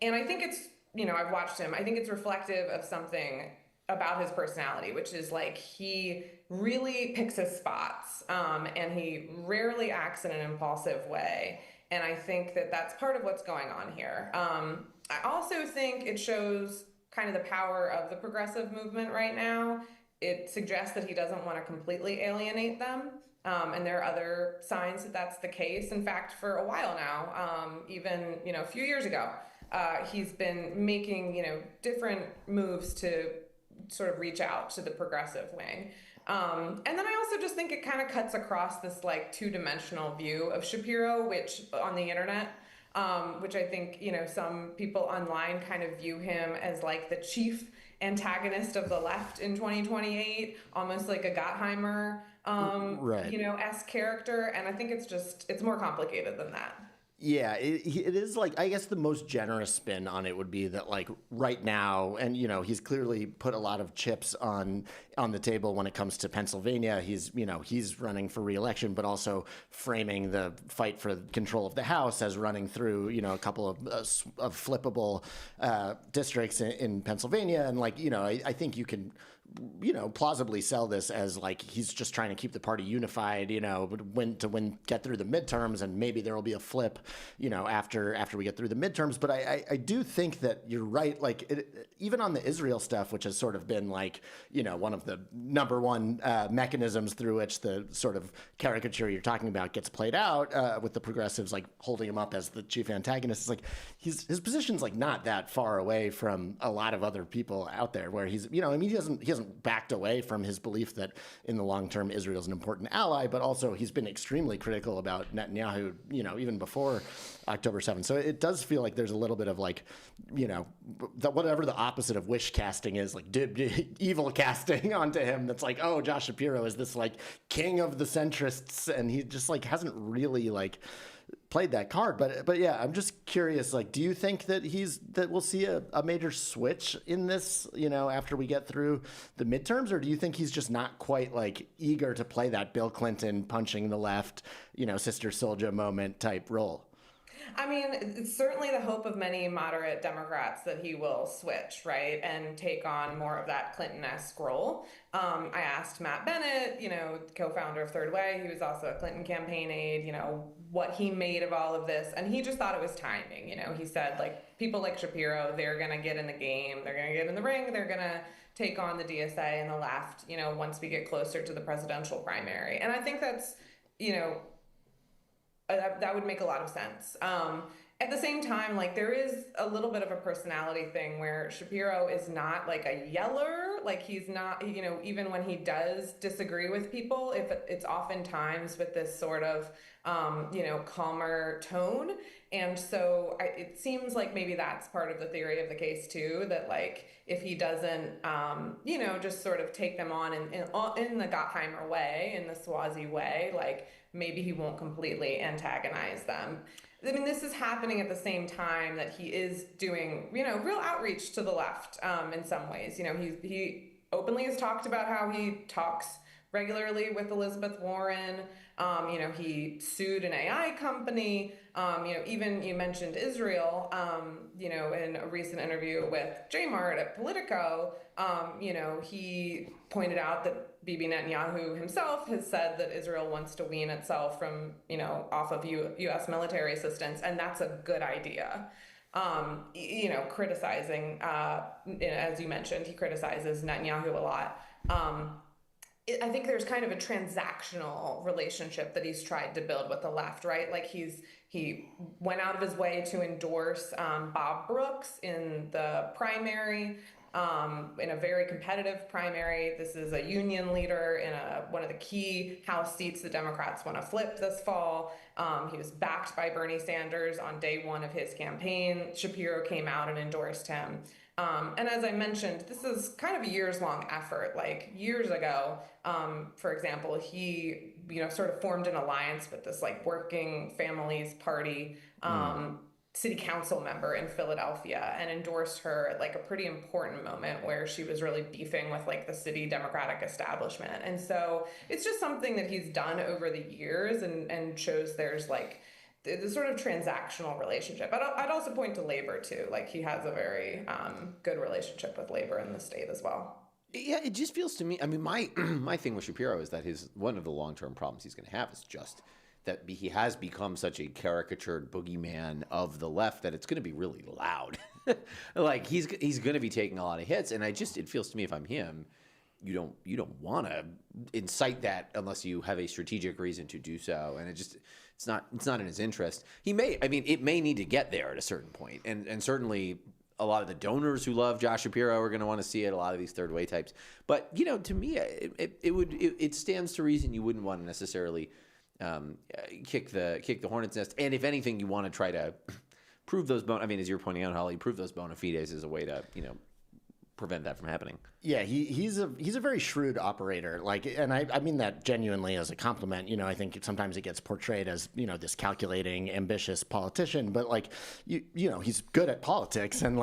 and I think it's, I've watched him, I think it's reflective of something about his personality, which is like he really picks his spots, and he rarely acts in an impulsive way. And I think that that's part of what's going on here. I also think it shows kind of the power of the progressive movement right now. It suggests that he doesn't want to completely alienate them. And there are other signs that that's the case. In fact, for a while now, even, a few years ago, he's been making, different moves to sort of reach out to the progressive wing. And then I also just think it kind of cuts across this like two-dimensional view of Shapiro, which on the internet, which I think, some people online kind of view him as like the chief antagonist of the left in 2028, almost like a Gottheimer, esque character. And I think it's more complicated than that. Yeah, it is like, I guess the most generous spin on it would be that like right now, and he's clearly put a lot of chips on the table when it comes to Pennsylvania. He's running for re-election, but also framing the fight for control of the House as running through a couple of flippable districts in Pennsylvania, and I think you can plausibly sell this as like he's just trying to keep the party unified, get through the midterms, and maybe there will be a flip, after we get through the midterms. But I do think that you're right. Like even on the Israel stuff, which has sort of been like, one of the number one mechanisms through which the sort of caricature you're talking about gets played out, with the progressives like holding him up as the chief antagonist. It's like his position's like not that far away from a lot of other people out there, where he's, he hasn't backed away from his belief that in the long term Israel is an important ally, but also he's been extremely critical about Netanyahu, even before October 7th. So it does feel like there's a little bit of like, whatever the opposite of wish casting is, like evil casting onto him. That's like, oh, Josh Shapiro is this like king of the centrists, and he just like hasn't really like played that card. But yeah, I'm just curious, like, do you think that we'll see a major switch in this, after we get through the midterms, or do you think he's just not quite like eager to play that Bill Clinton punching the left, Sister Souljah moment type role? I mean, it's certainly the hope of many moderate Democrats that he will switch, right, and take on more of that Clinton-esque role. I asked Matt Bennett, co-founder of Third Way, he was also a Clinton campaign aide, what he made of all of this, and he just thought it was timing. He said, like, people like Shapiro, they're going to get in the game, they're going to get in the ring, they're going to take on the DSA and the left, once we get closer to the presidential primary. And I think that's, that would make a lot of sense. At the same time, like, there is a little bit of a personality thing where Shapiro is not like a yeller. Like, he's not, even when he does disagree with people, if it's oftentimes with this sort of, calmer tone. And so it seems like maybe that's part of the theory of the case too, that like, if he doesn't, just sort of take them on in the Gottheimer way, in the Swazi way, like maybe he won't completely antagonize them. I mean, this is happening at the same time that he is doing, real outreach to the left in some ways. He openly has talked about how he talks regularly with Elizabeth Warren. He sued an AI company. Even you mentioned Israel, in a recent interview with J-Mart at Politico, he pointed out that Bibi Netanyahu himself has said that Israel wants to wean itself from, off of U.S. military assistance, and that's a good idea. Criticizing, as you mentioned, he criticizes Netanyahu a lot. I think there's kind of a transactional relationship that he's tried to build with the left, right? Like he went out of his way to endorse Bob Brooks in the primary, in a very competitive primary. This is a union leader in one of the key House seats the Democrats want to flip this fall. He was backed by Bernie Sanders on day one of his campaign. Shapiro came out and endorsed him. And as I mentioned, this is kind of a years-long effort. Like years ago, for example, he, sort of formed an alliance with this like Working Families Party city council member in Philadelphia and endorsed her at like a pretty important moment where she was really beefing with like the city Democratic establishment. And so it's just something that he's done over the years and shows there's like the sort of transactional relationship. I'd also point to labor too. Like he has a very good relationship with labor in the state as well. Yeah, it just feels to me. I mean, my thing with Shapiro is that one of the long-term problems he's going to have is just that he has become such a caricatured boogeyman of the left that it's going to be really loud. Like he's going to be taking a lot of hits, and it feels to me, if I'm him, you don't want to incite that unless you have a strategic reason to do so, and it's not in his interest. It may need to get there at a certain point, and certainly a lot of the donors who love Josh Shapiro are going to want to see it. A lot of these third way types, but to me, it stands to reason you wouldn't want to necessarily kick the hornet's nest, and if anything, you want to try to prove those as you're pointing out, Holly, prove those bona fides as a way to prevent that from happening. Yeah, he's a very shrewd operator. And I mean that genuinely as a compliment. I think sometimes it gets portrayed as this calculating, ambitious politician, but he's good at politics and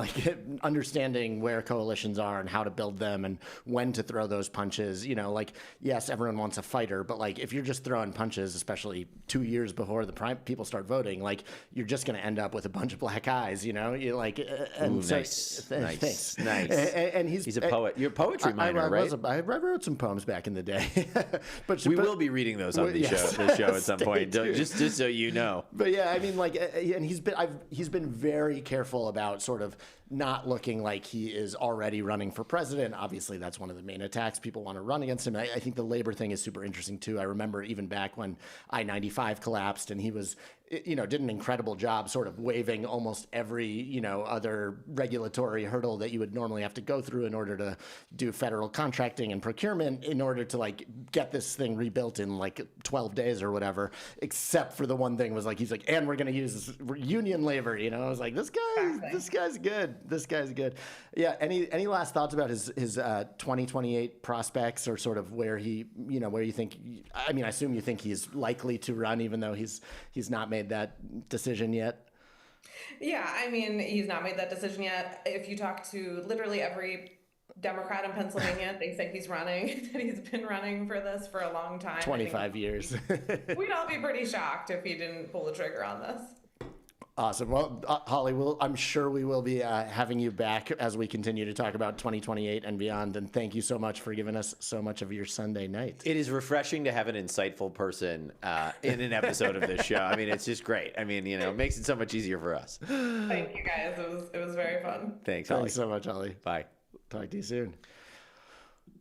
understanding where coalitions are and how to build them and when to throw those punches. Yes, everyone wants a fighter, but if you're just throwing punches, especially 2 years before the people start voting, you're just going to end up with a bunch of black eyes. Nice. And he's a poet. You're a poetry minor, right? I wrote some poems back in the day. But we will be reading those on the show at some point, just so you know. But yeah, and he's been very careful about sort of not looking like he is already running for president. Obviously, that's one of the main attacks. People want to run against him. I think the labor thing is super interesting too. I remember even back when I-95 collapsed and he was, did an incredible job sort of waiving almost every, other regulatory hurdle that you would normally have to go through in order to do federal contracting and procurement in order to get this thing rebuilt in 12 days or whatever, except for the one thing was and we're going to use union labor. I was like, this guy's good. This guy's good. Yeah. Any last thoughts about his 2028 prospects or sort of where he, where you think, I assume you think he's likely to run even though he's not made that decision yet? Yeah, he's not made that decision yet. If you talk to literally every Democrat in Pennsylvania, they think he's running, that he's been running for this for a long time. 25 years. We'd all be pretty shocked if he didn't pull the trigger on this. Awesome. Well, Holly, I'm sure we will be having you back as we continue to talk about 2028 and beyond. And thank you so much for giving us so much of your Sunday night. It is refreshing to have an insightful person in an episode of this show. It's just great. It makes it so much easier for us. Thank you, guys. It was very fun. Thanks, Holly. Thanks so much, Holly. Bye. Talk to you soon.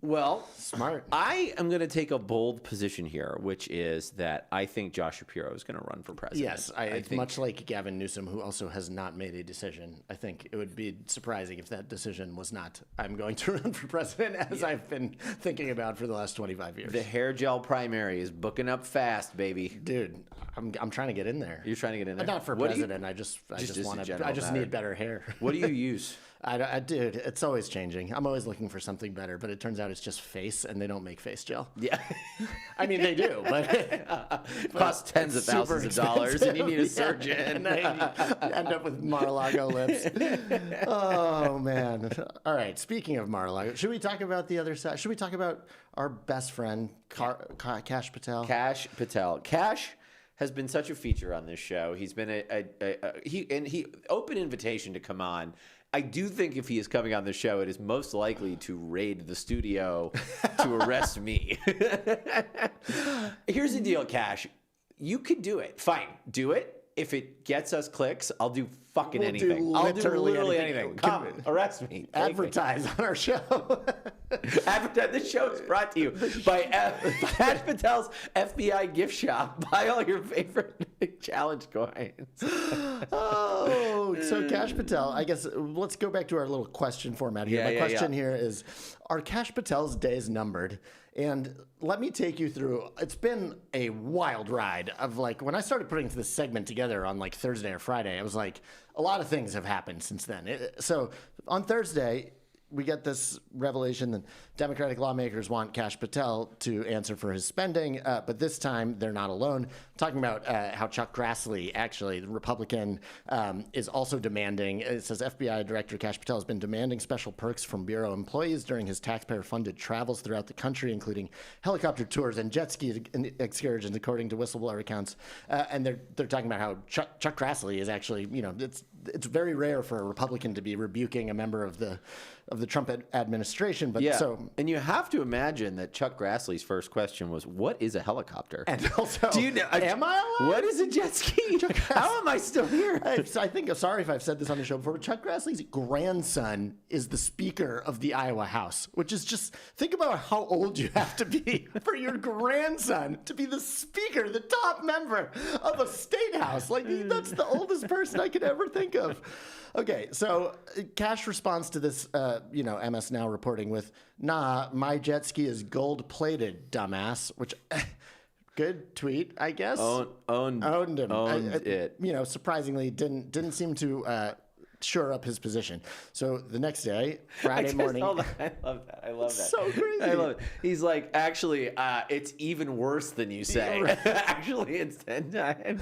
Well, smart. I am going to take a bold position here, which is that I think Josh Shapiro is going to run for president. Yes, I think, much like Gavin Newsom, who also has not made a decision. I think it would be surprising if that decision was not, I'm going to run for president, as I've been thinking about for the last 25 years. The hair gel primary is booking up fast, baby. Dude, I'm trying to get in there. You're trying to get in there? Not for president. I just need better hair. What do you use? Dude, it's always changing. I'm always looking for something better, but it turns out it's just face, and they don't make face gel. Yeah. They do, but it costs tens of thousands of dollars, and you need a surgeon. And then you end up with Mar-a-Lago lips. Oh, man. All right, speaking of Mar-a-Lago, should we talk about the other side? Should we talk about our best friend, Kash Patel? Kash Patel. Kash has been such a feature on this show. He's been he open invitation to come on. I do think if he is coming on the show, it is most likely to raid the studio to arrest me. Here's the deal, Kash. You could do it. Fine. Do it. if it gets us clicks, I'll do fucking We'll do anything. I'll do literally literally anything. anything. Come, arrest me. Take me. Advertise on our show. The show is brought to you by Kash Patel's FBI gift shop. Buy all your favorite challenge coins. Oh, so Kash Patel, I guess let's go back to our little question format here. My question here is, are Kash Patel's days numbered? And let me take you through, it's been a wild ride of like, when I started putting this segment together on like Thursday or Friday, it was like, a lot of things have happened since then. So on Thursday, we get this revelation that Democratic lawmakers want Kash Patel to answer for his spending, but this time they're not alone. I'm talking about how Chuck Grassley, actually, the Republican, is also demanding, it says FBI Director Kash Patel has been demanding special perks from Bureau employees during his taxpayer-funded travels throughout the country, including helicopter tours and jet ski excursions, according to whistleblower accounts. And they're talking about how Chuck Grassley is actually, it's very rare for a Republican to be rebuking a member of the Trump administration, but and you have to imagine that Chuck Grassley's first question was, "What is a helicopter?" And also, do you know? Am I alive? What is a jet ski? How am I still here? I think, sorry if I've said this on the show before, but Chuck Grassley's grandson is the Speaker of the Iowa House, which is just, think about how old you have to be for your grandson to be the Speaker, the top member of a state house. Like, that's the oldest person I could ever think of. Okay, so Kash responds to this, MS Now reporting with, "Nah, my jet ski is gold-plated, dumbass," which, good tweet, I guess. Owned it. Surprisingly, didn't seem to shore up his position. So the next day, Friday morning. I love that. I love that. So crazy. I love it. He's like, actually, it's even worse than you say. Yeah, right. Actually, it's 10 times.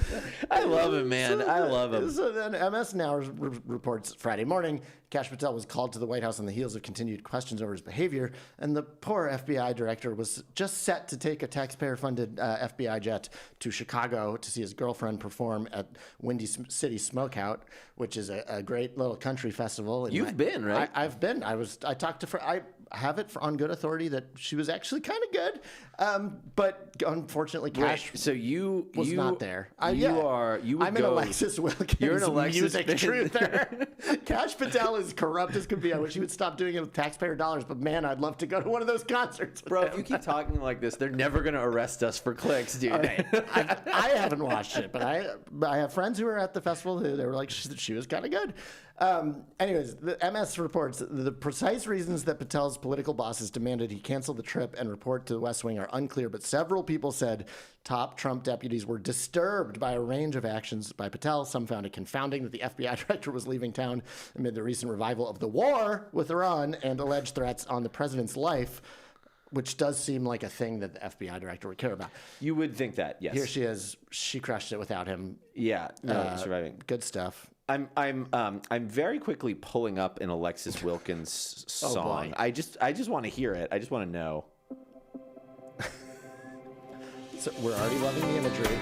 I love him, man. I love him. So then MS Now reports Friday morning, Kash Patel was called to the White House on the heels of continued questions over his behavior, and the poor FBI director was just set to take a taxpayer-funded FBI jet to Chicago to see his girlfriend perform at Windy City Smokeout, which is a great little country festival. You've been, right? I've been. I talked to her. I have it on good authority that she was actually kind of good, but unfortunately, Kash was not there. I'm an Alexis Wilkins. You're an Alexis music truther. Kash Patel is corrupt as could be. I wish he would stop doing it with taxpayer dollars, but man, I'd love to go to one of those concerts. Bro, if you keep talking like this, they're never going to arrest us for clicks, dude. Okay. I haven't watched it, but I have friends who were at the festival who they were like, she was kind of good. Anyways, the MS reports the precise reasons that Patel's political bosses demanded he cancel the trip and report to the West Wing are unclear, but several people said top Trump deputies were disturbed by a range of actions by Patel. Some found it confounding that the FBI director was leaving town amid the recent revival of the war with Iran and alleged threats on the president's life, which does seem like a thing that the FBI director would care about. You would think that, yes. Here she is. She crushed it without him. Yeah, surviving. Good stuff. I'm very quickly pulling up an Alexis Wilkins song. I just want to hear it. I just want to know. So we're already loving the imagery.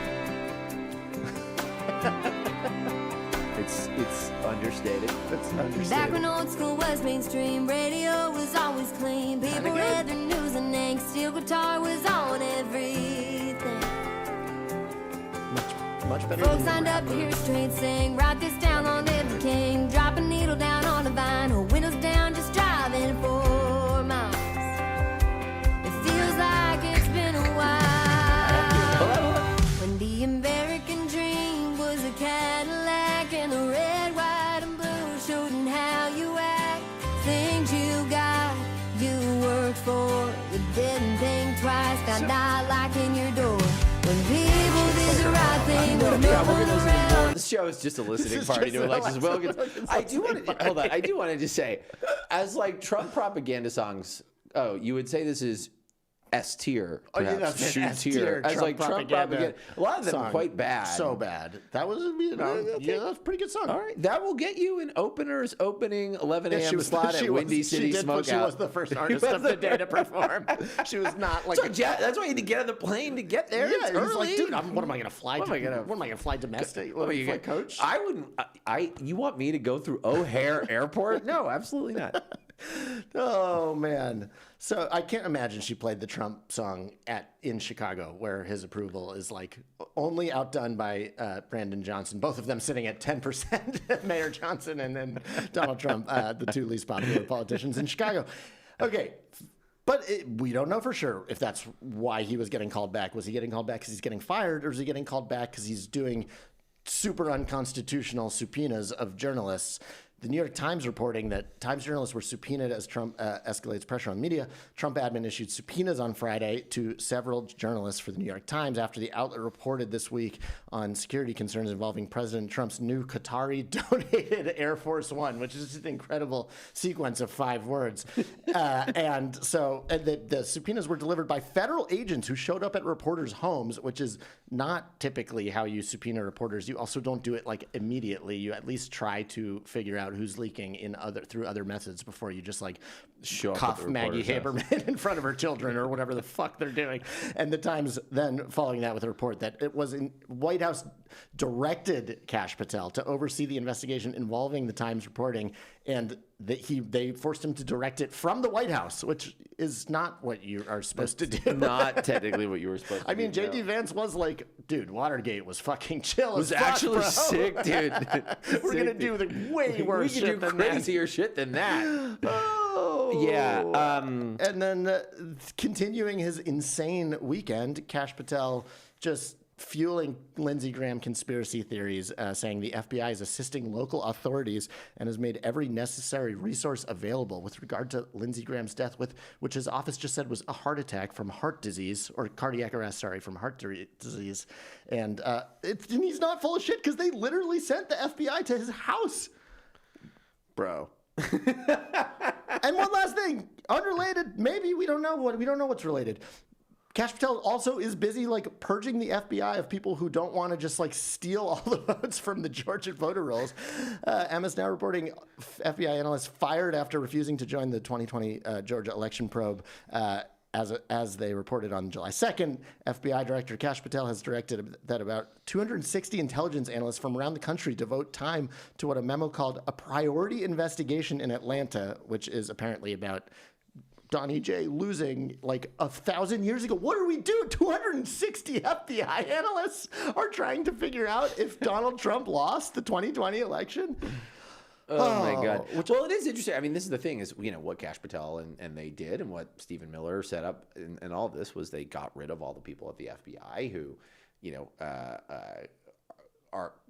It's understated. It's understated. Back when old school was mainstream, radio was always clean. People read their news and angst. Steel guitar was on everything. Much better. Folks signed up to hear straight sing. Write this down on David King. Drop a needle down on a vine. Hold windows down, just driving 4 miles. It feels like it's been a while. When the American dream was a Cadillac and the red, white, and blue showed how you act. Things you got, you worked for. You didn't think twice, got not locking your door. When people did the right thing, with no one around. This show is just a listening party to Alexis Wilkins. I do want to hold on. I do want to just say, as like Trump propaganda songs. Oh, you would say this is S tier, perhaps shoe-tier. As like Trump propaganda. A lot of them are quite bad. So bad. That was that's a pretty good song. All right, that will get you an opening 11 a.m. slot at Windy City Smokeout. She was the first artist of the day to perform. She was not like. That's why you had to get on the plane to get there. Yeah, it's he's like, dude, what am I gonna fly? What am I gonna fly domestic? What am I gonna coach? I wouldn't. You want me to go through O'Hare Airport? No, absolutely not. Oh man. So I can't imagine she played the Trump song in Chicago, where his approval is like only outdone by Brandon Johnson, both of them sitting at 10%, Mayor Johnson and then Donald Trump, the two least popular politicians in Chicago. Okay. But we don't know for sure if that's why he was getting called back. Was he getting called back because he's getting fired, or is he getting called back because he's doing super unconstitutional subpoenas of journalists? The New York Times reporting that Times journalists were subpoenaed as Trump escalates pressure on media. Trump admin issued subpoenas on Friday to several journalists for the New York Times after the outlet reported this week on security concerns involving President Trump's new Qatari-donated Air Force One, which is just an incredible sequence of 5 words. And the subpoenas were delivered by federal agents who showed up at reporters' homes, which is not typically how you subpoena reporters. You also don't do it like immediately. You at least try to figure out who's leaking through other methods before you just like cuff Maggie Haberman in front of her children or whatever the fuck they're doing. And the Times then following that with a report that it was in White House directed Kash Patel to oversee the investigation involving the Times reporting, and that they forced him to direct it from the White House, which is not what you are supposed to do. Not technically what you were supposed to do. I mean, J.D. Vance was like, dude, Watergate was fucking chill. It was actually sick, dude. We're going to do the way worse shit than that. We can do crazier shit than that. Oh. Yeah. And then continuing his insane weekend, Kash Patel just fueling Lindsey Graham conspiracy theories, saying the FBI is assisting local authorities and has made every necessary resource available with regard to Lindsey Graham's death, which his office just said was a heart attack from heart disease, or cardiac arrest, from heart disease. And he's not full of shit because they literally sent the FBI to his house. Bro. And one last thing, unrelated, maybe we don't know what's related. Kash Patel also is busy like purging the FBI of people who don't want to just like steal all the votes from the Georgia voter rolls. Emma's now reporting FBI analysts fired after refusing to join the 2020 Georgia election probe. As they reported on July 2nd, FBI Director Kash Patel has directed that about 260 intelligence analysts from around the country devote time to what a memo called a priority investigation in Atlanta, which is apparently about Donnie J losing like 1,000 years ago. What do we do? 260 FBI analysts are trying to figure out if Donald Trump lost the 2020 election. Oh my God. Well, it is interesting. I mean, this is the thing is, what Kash Patel and they did, and what Stephen Miller set up and all of this was they got rid of all the people at the FBI who,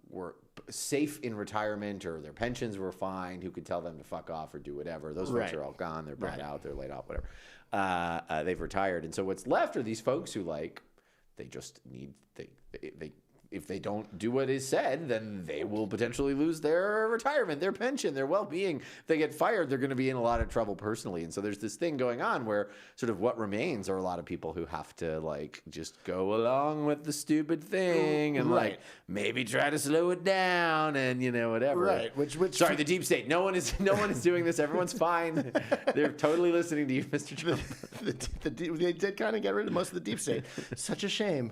were safe in retirement, or their pensions were fine, who could tell them to fuck off or do whatever. Those folks are all gone. They're burned out. They're laid off, whatever. They've retired. And so what's left are these folks who they just need, if they don't do what is said, then they will potentially lose their retirement, their pension, their well-being. If they get fired, they're going to be in a lot of trouble personally. And so there's this thing going on where sort of what remains are a lot of people who have to just go along with the stupid thing and maybe try to slow it down and whatever. Right. Which sorry, the deep state. No one is doing this. Everyone's fine. They're totally listening to you, Mr. Trump. They did kind of get rid of most of the deep state. Such a shame.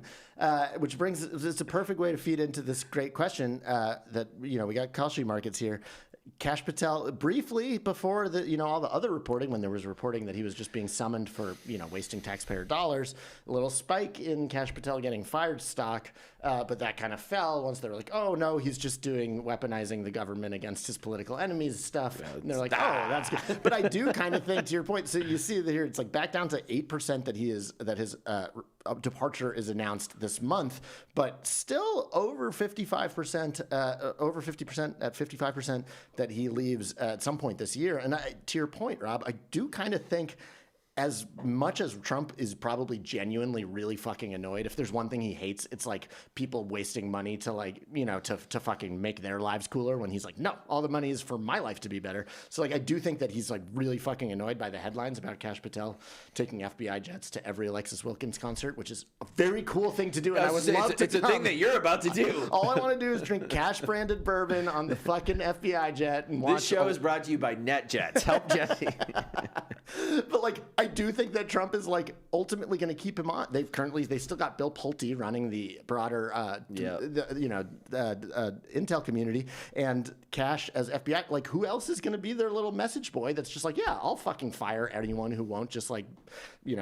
Which brings it's a perfect way to feed into this great question that we got Kalshi markets here. Kash Patel, briefly before all the other reporting, when there was reporting that he was just being summoned for wasting taxpayer dollars, a little spike in Kash Patel getting fired stock, but that kind of fell once they were like, oh no, he's just doing weaponizing the government against his political enemies stuff. And they're like, oh, that's good. But I do kind of think, to your point, so you see here it's like back down to 8% that his departure is announced this month, but still over 55%, over 50% at 55% that he leaves at some point this year. And to your point, Rob, I do kind of think, as much as Trump is probably genuinely really fucking annoyed, if there's one thing he hates, it's like people wasting money to to fucking make their lives cooler, when he's like, no, all the money is for my life to be better. So I do think that he's really fucking annoyed by the headlines about Kash Patel taking FBI jets to every Alexis Wilkins concert, which is a very cool thing to do. And I would love to. It's a thing that you're about to do. All I want to do is drink Kash branded bourbon on the fucking FBI jet and watch. This show is brought to you by NetJets. Help Jesse. But I I do think that Trump is like ultimately going to keep him on. They still got Bill Pulte running the broader, intel community, and Kash as FBI. Like, who else is going to be their little message boy? That's just like, yeah, I'll fucking fire anyone who won't just like,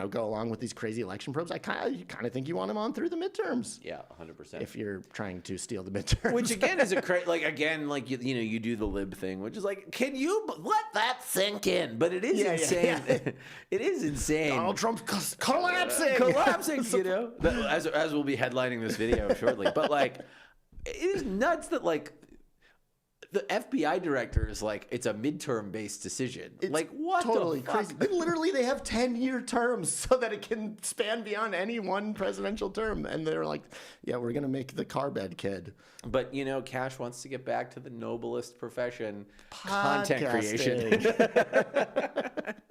go along with these crazy election probes. I kind of think you want him on through the midterms. Yeah, 100%. If you're trying to steal the midterms, which again is you do the lib thing, which is like, can you let that sink in? But it is insane. Yeah. It is insane. Donald Trump's collapsing. As we'll be headlining this video shortly. But like, it is nuts that like the FBI director is like, it's a midterm based decision. It's like, what totally the fuck? crazy. They have 10-year terms so that it can span beyond any one presidential term. And they're like, yeah, we're going to make the car bed kid. But, Kash wants to get back to the noblest profession, content creation.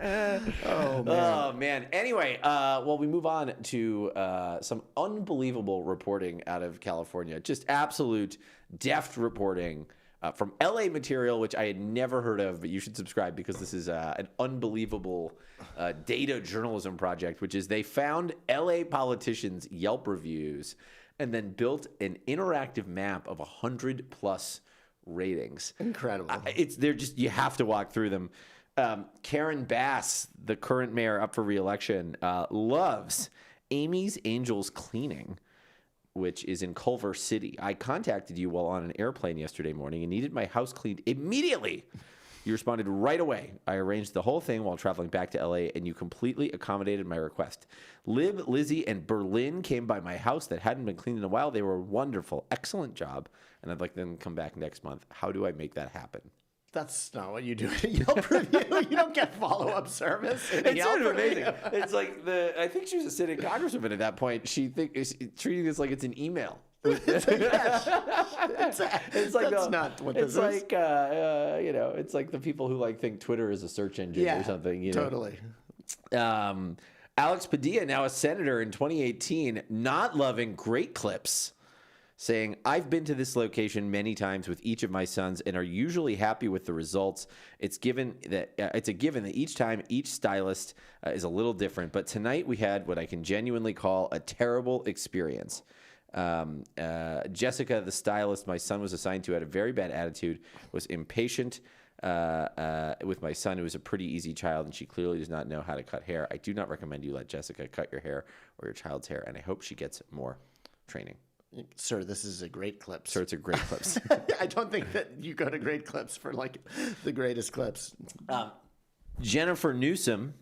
Oh, man. Anyway, we move on to some unbelievable reporting out of California. Just absolute deft reporting. From LA Material, which I had never heard of, but you should subscribe because this is an unbelievable data journalism project, which is they found LA politicians' Yelp reviews and then built an interactive map of 100+ ratings. Incredible. You have to walk through them. Karen Bass, the current mayor up for re-election, loves Amy's Angels Cleaning, which is in Culver City. I contacted you while on an airplane yesterday morning and needed my house cleaned immediately. You responded right away. I arranged the whole thing while traveling back to LA, and you completely accommodated my request. Lib, Lizzie, and Berlin came by my house that hadn't been cleaned in a while. They were wonderful. Excellent job. And I'd like them to come back next month. How do I make that happen? That's not what you do at Yelp review. You don't get follow-up service. It's sort of amazing. It's like I think she was a sitting congresswoman at that point. She is treating this like it's an email. It's like that's not what this is. It's like the people who think Twitter is a search engine or something. Totally. Alex Padilla, now a senator in 2018, not loving great clips. Saying, I've been to this location many times with each of my sons and are usually happy with the results. It's a given that each time each stylist is a little different. But tonight we had what I can genuinely call a terrible experience. Jessica, the stylist my son was assigned to, had a very bad attitude, was impatient with my son, who was a pretty easy child, and she clearly does not know how to cut hair. I do not recommend you let Jessica cut your hair or your child's hair, and I hope she gets more training. Sir, this is a great clip. Sir, it's a great clips. I don't think that you go to great clips for the greatest clips. Jennifer Newsom,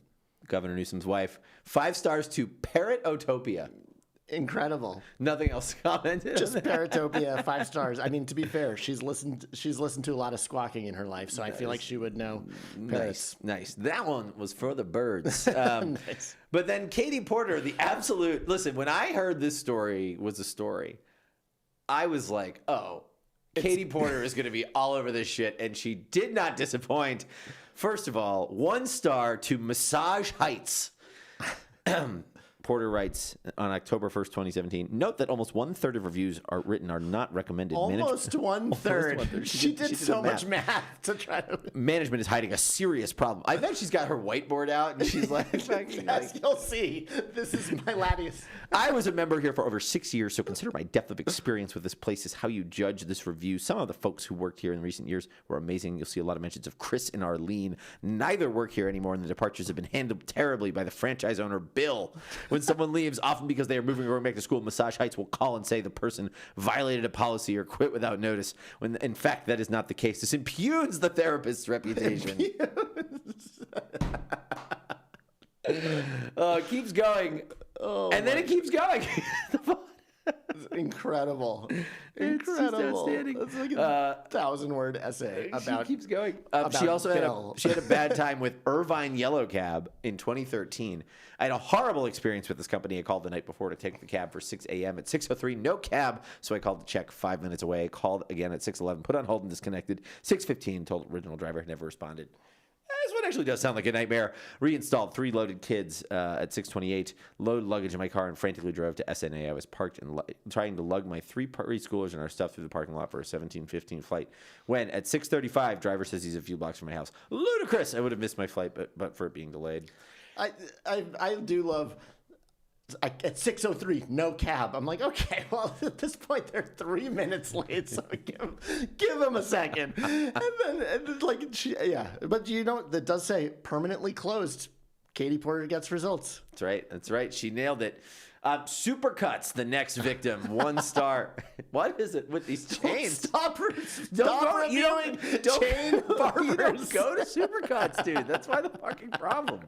Governor Newsom's wife, 5 stars to Parrotopia. Incredible. Nothing else commented. Just Parrotopia, 5 stars. I mean, to be fair, she's listened to a lot of squawking in her life, so nice. I feel like she would know. Nice. That one was for the birds. Nice. But then Katie Porter, the absolute. Listen, when I heard this story was a story, I was like, oh, Katie Porter is going to be all over this shit, and she did not disappoint. First of all, 1 star to Massage Heights. Porter writes on October 1st, 2017, note that almost 1/3 of reviews are not recommended. Almost 1/3. She did so much math to try to. Management is hiding a serious problem. I bet she's got her whiteboard out and she's like, yes, you'll see. This is my lattice. I was a member here for over 6 years, so consider my depth of experience with this place is how you judge this review. Some of the folks who worked here in recent years were amazing. You'll see a lot of mentions of Chris and Arlene. Neither work here anymore, and the departures have been handled terribly by the franchise owner, Bill. When someone leaves, often because they are moving or going back to school, Massage Heights will call and say the person violated a policy or quit without notice, when in fact that is not the case. This impugns the therapist's reputation. It keeps going. And then it keeps going. It's incredible. It's just outstanding. It's like a 1,000-word essay about. She keeps going. About she also Bill. had a bad time with Irvine Yellow Cab in 2013. I had a horrible experience with this company. I called the night before to take the cab for 6 a.m. At 6:03, no cab, so I called to check 5 minutes away. Called again at 6:11, put on hold and disconnected. 6:15, told original driver, never responded. This one actually does sound like a nightmare. Reinstalled 3 loaded kids at 6:28. Loaded luggage in my car and frantically drove to SNA. I was parked and trying to lug my 3 preschoolers and our stuff through the parking lot for a 17:15 flight. When at 6:35, driver says he's a few blocks from my house. Ludicrous! I would have missed my flight, but for it being delayed. I do love. At 6:03, no cab. I'm like, okay, well, at this point, they're 3 minutes late, so give them a second. And then but you know, that does say permanently closed. Katie Porter gets results. That's right. She nailed it. Supercuts, the next victim, 1 star. What is it with these chains? Stop reviewing chain barbers. You don't go to Supercuts, dude. That's why the fucking problem.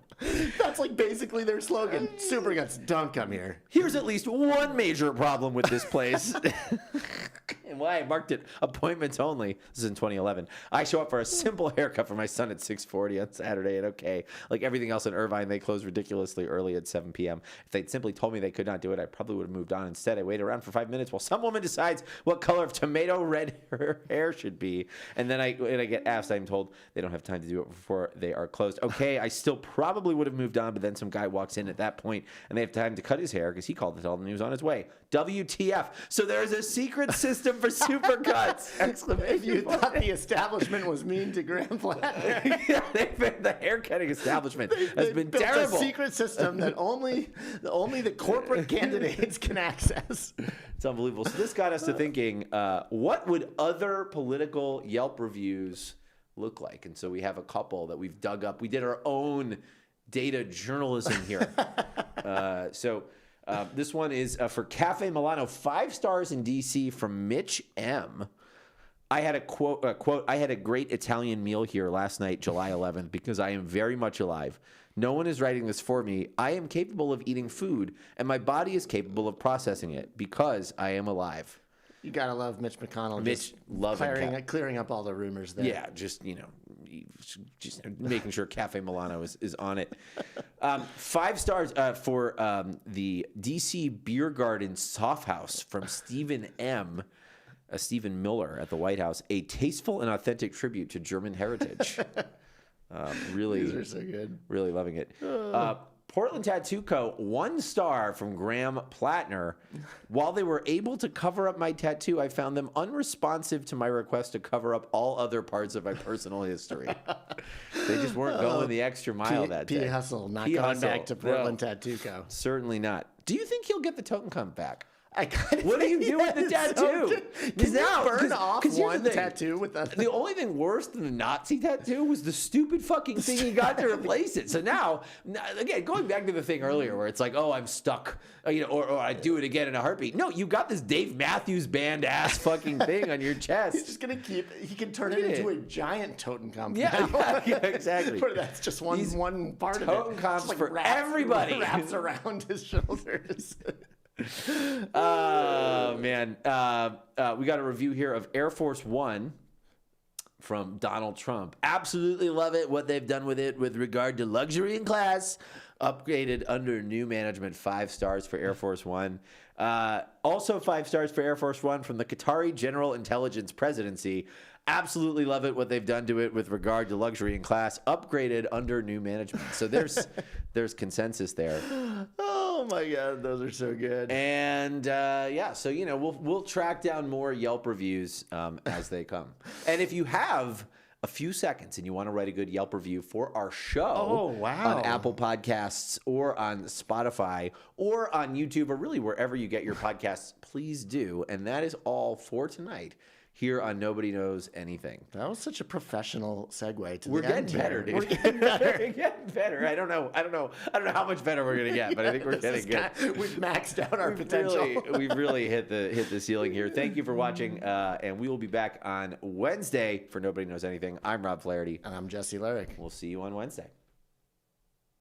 That's like basically their slogan. Supercuts, don't come here. Here's at least one major problem with this place. And why I marked it appointments only. This is in 2011. I show up for a simple haircut for my son at 6:40 on Saturday, and okay, like everything else in Irvine, they close ridiculously early at 7 p.m. If they'd simply told me they could not do it, I probably would have moved on. Instead, I waited around for 5 minutes while some woman decides what color of tomato red her hair should be. And then when I get asked, I'm told they don't have time to do it before they are closed. Okay, I still probably would have moved on, but then some guy walks in at that point, and they have time to cut his hair because he called to tell them he was on his way. WTF. So there's a secret system for Supercuts! Exclamation If you thought the establishment was mean to Graham Platner. Yeah, the haircutting establishment has been built terrible. A secret system that only the corporate candidates can access. It's unbelievable. So this got us to thinking, what would other political Yelp reviews look like? And so we have a couple that we've dug up. We did our own data journalism here. This one is for Cafe Milano, 5 stars in D.C. from Mitch M. I had a quote, I had a great Italian meal here last night, July 11th, because I am very much alive. No one is writing this for me. I am capable of eating food, and my body is capable of processing it because I am alive. You gotta love Mitch McConnell. Mitch clearing up all the rumors there. Yeah, just making sure Cafe Milano is on it. 5 stars for the DC Beer Garden Soft House from Stephen M. Stephen Miller at the White House. A tasteful and authentic tribute to German heritage. Really, these are so good. Really loving it. Portland Tattoo Co., 1 star from Graham Platner. While they were able to cover up my tattoo, I found them unresponsive to my request to cover up all other parts of my personal history. They just weren't going the extra mile that day. P. Hustle, not going back to Portland Tattoo Co. Certainly not. Do you think he'll get the token come back? What do you do with the tattoo? Can you burn off one tattoo with that? The only thing worse than the Nazi tattoo was the stupid fucking thing he got to replace it. So now, again, going back to the thing earlier where it's like, oh, I'm stuck, or I do it again in a heartbeat. No, you got this Dave Matthews Band ass fucking thing on your chest. He's just gonna he can turn it into a giant Totenkopf. Yeah, exactly. That's just one part of it. Totenkopfs for everybody. Wraps around his shoulders. Oh, man. We got a review here of Air Force One from Donald Trump. Absolutely love it, what they've done with it with regard to luxury and class. Upgraded under new management, 5 stars for Air Force One. Also 5 stars for Air Force One from the Qatari General Intelligence Presidency. Absolutely love it, what they've done to it with regard to luxury and class. Upgraded under new management. So there's consensus there. Oh my God, those are so good. And so we'll track down more Yelp reviews as they come. And if you have a few seconds and you want to write a good Yelp review for our show on Apple Podcasts or on Spotify or on YouTube or really wherever you get your podcasts, please do. And that is all for tonight here on Nobody Knows Anything. That was such a professional segue to We're the getting end better, here. dude. We're getting better. We're getting better. I don't know how much better we're gonna get, but I think we're getting good. We've maxed out our potential. We've really hit the ceiling here. Thank you for watching, and we will be back on Wednesday for Nobody Knows Anything. I'm Rob Flaherty. And I'm Jesse Lurick. We'll see you on Wednesday.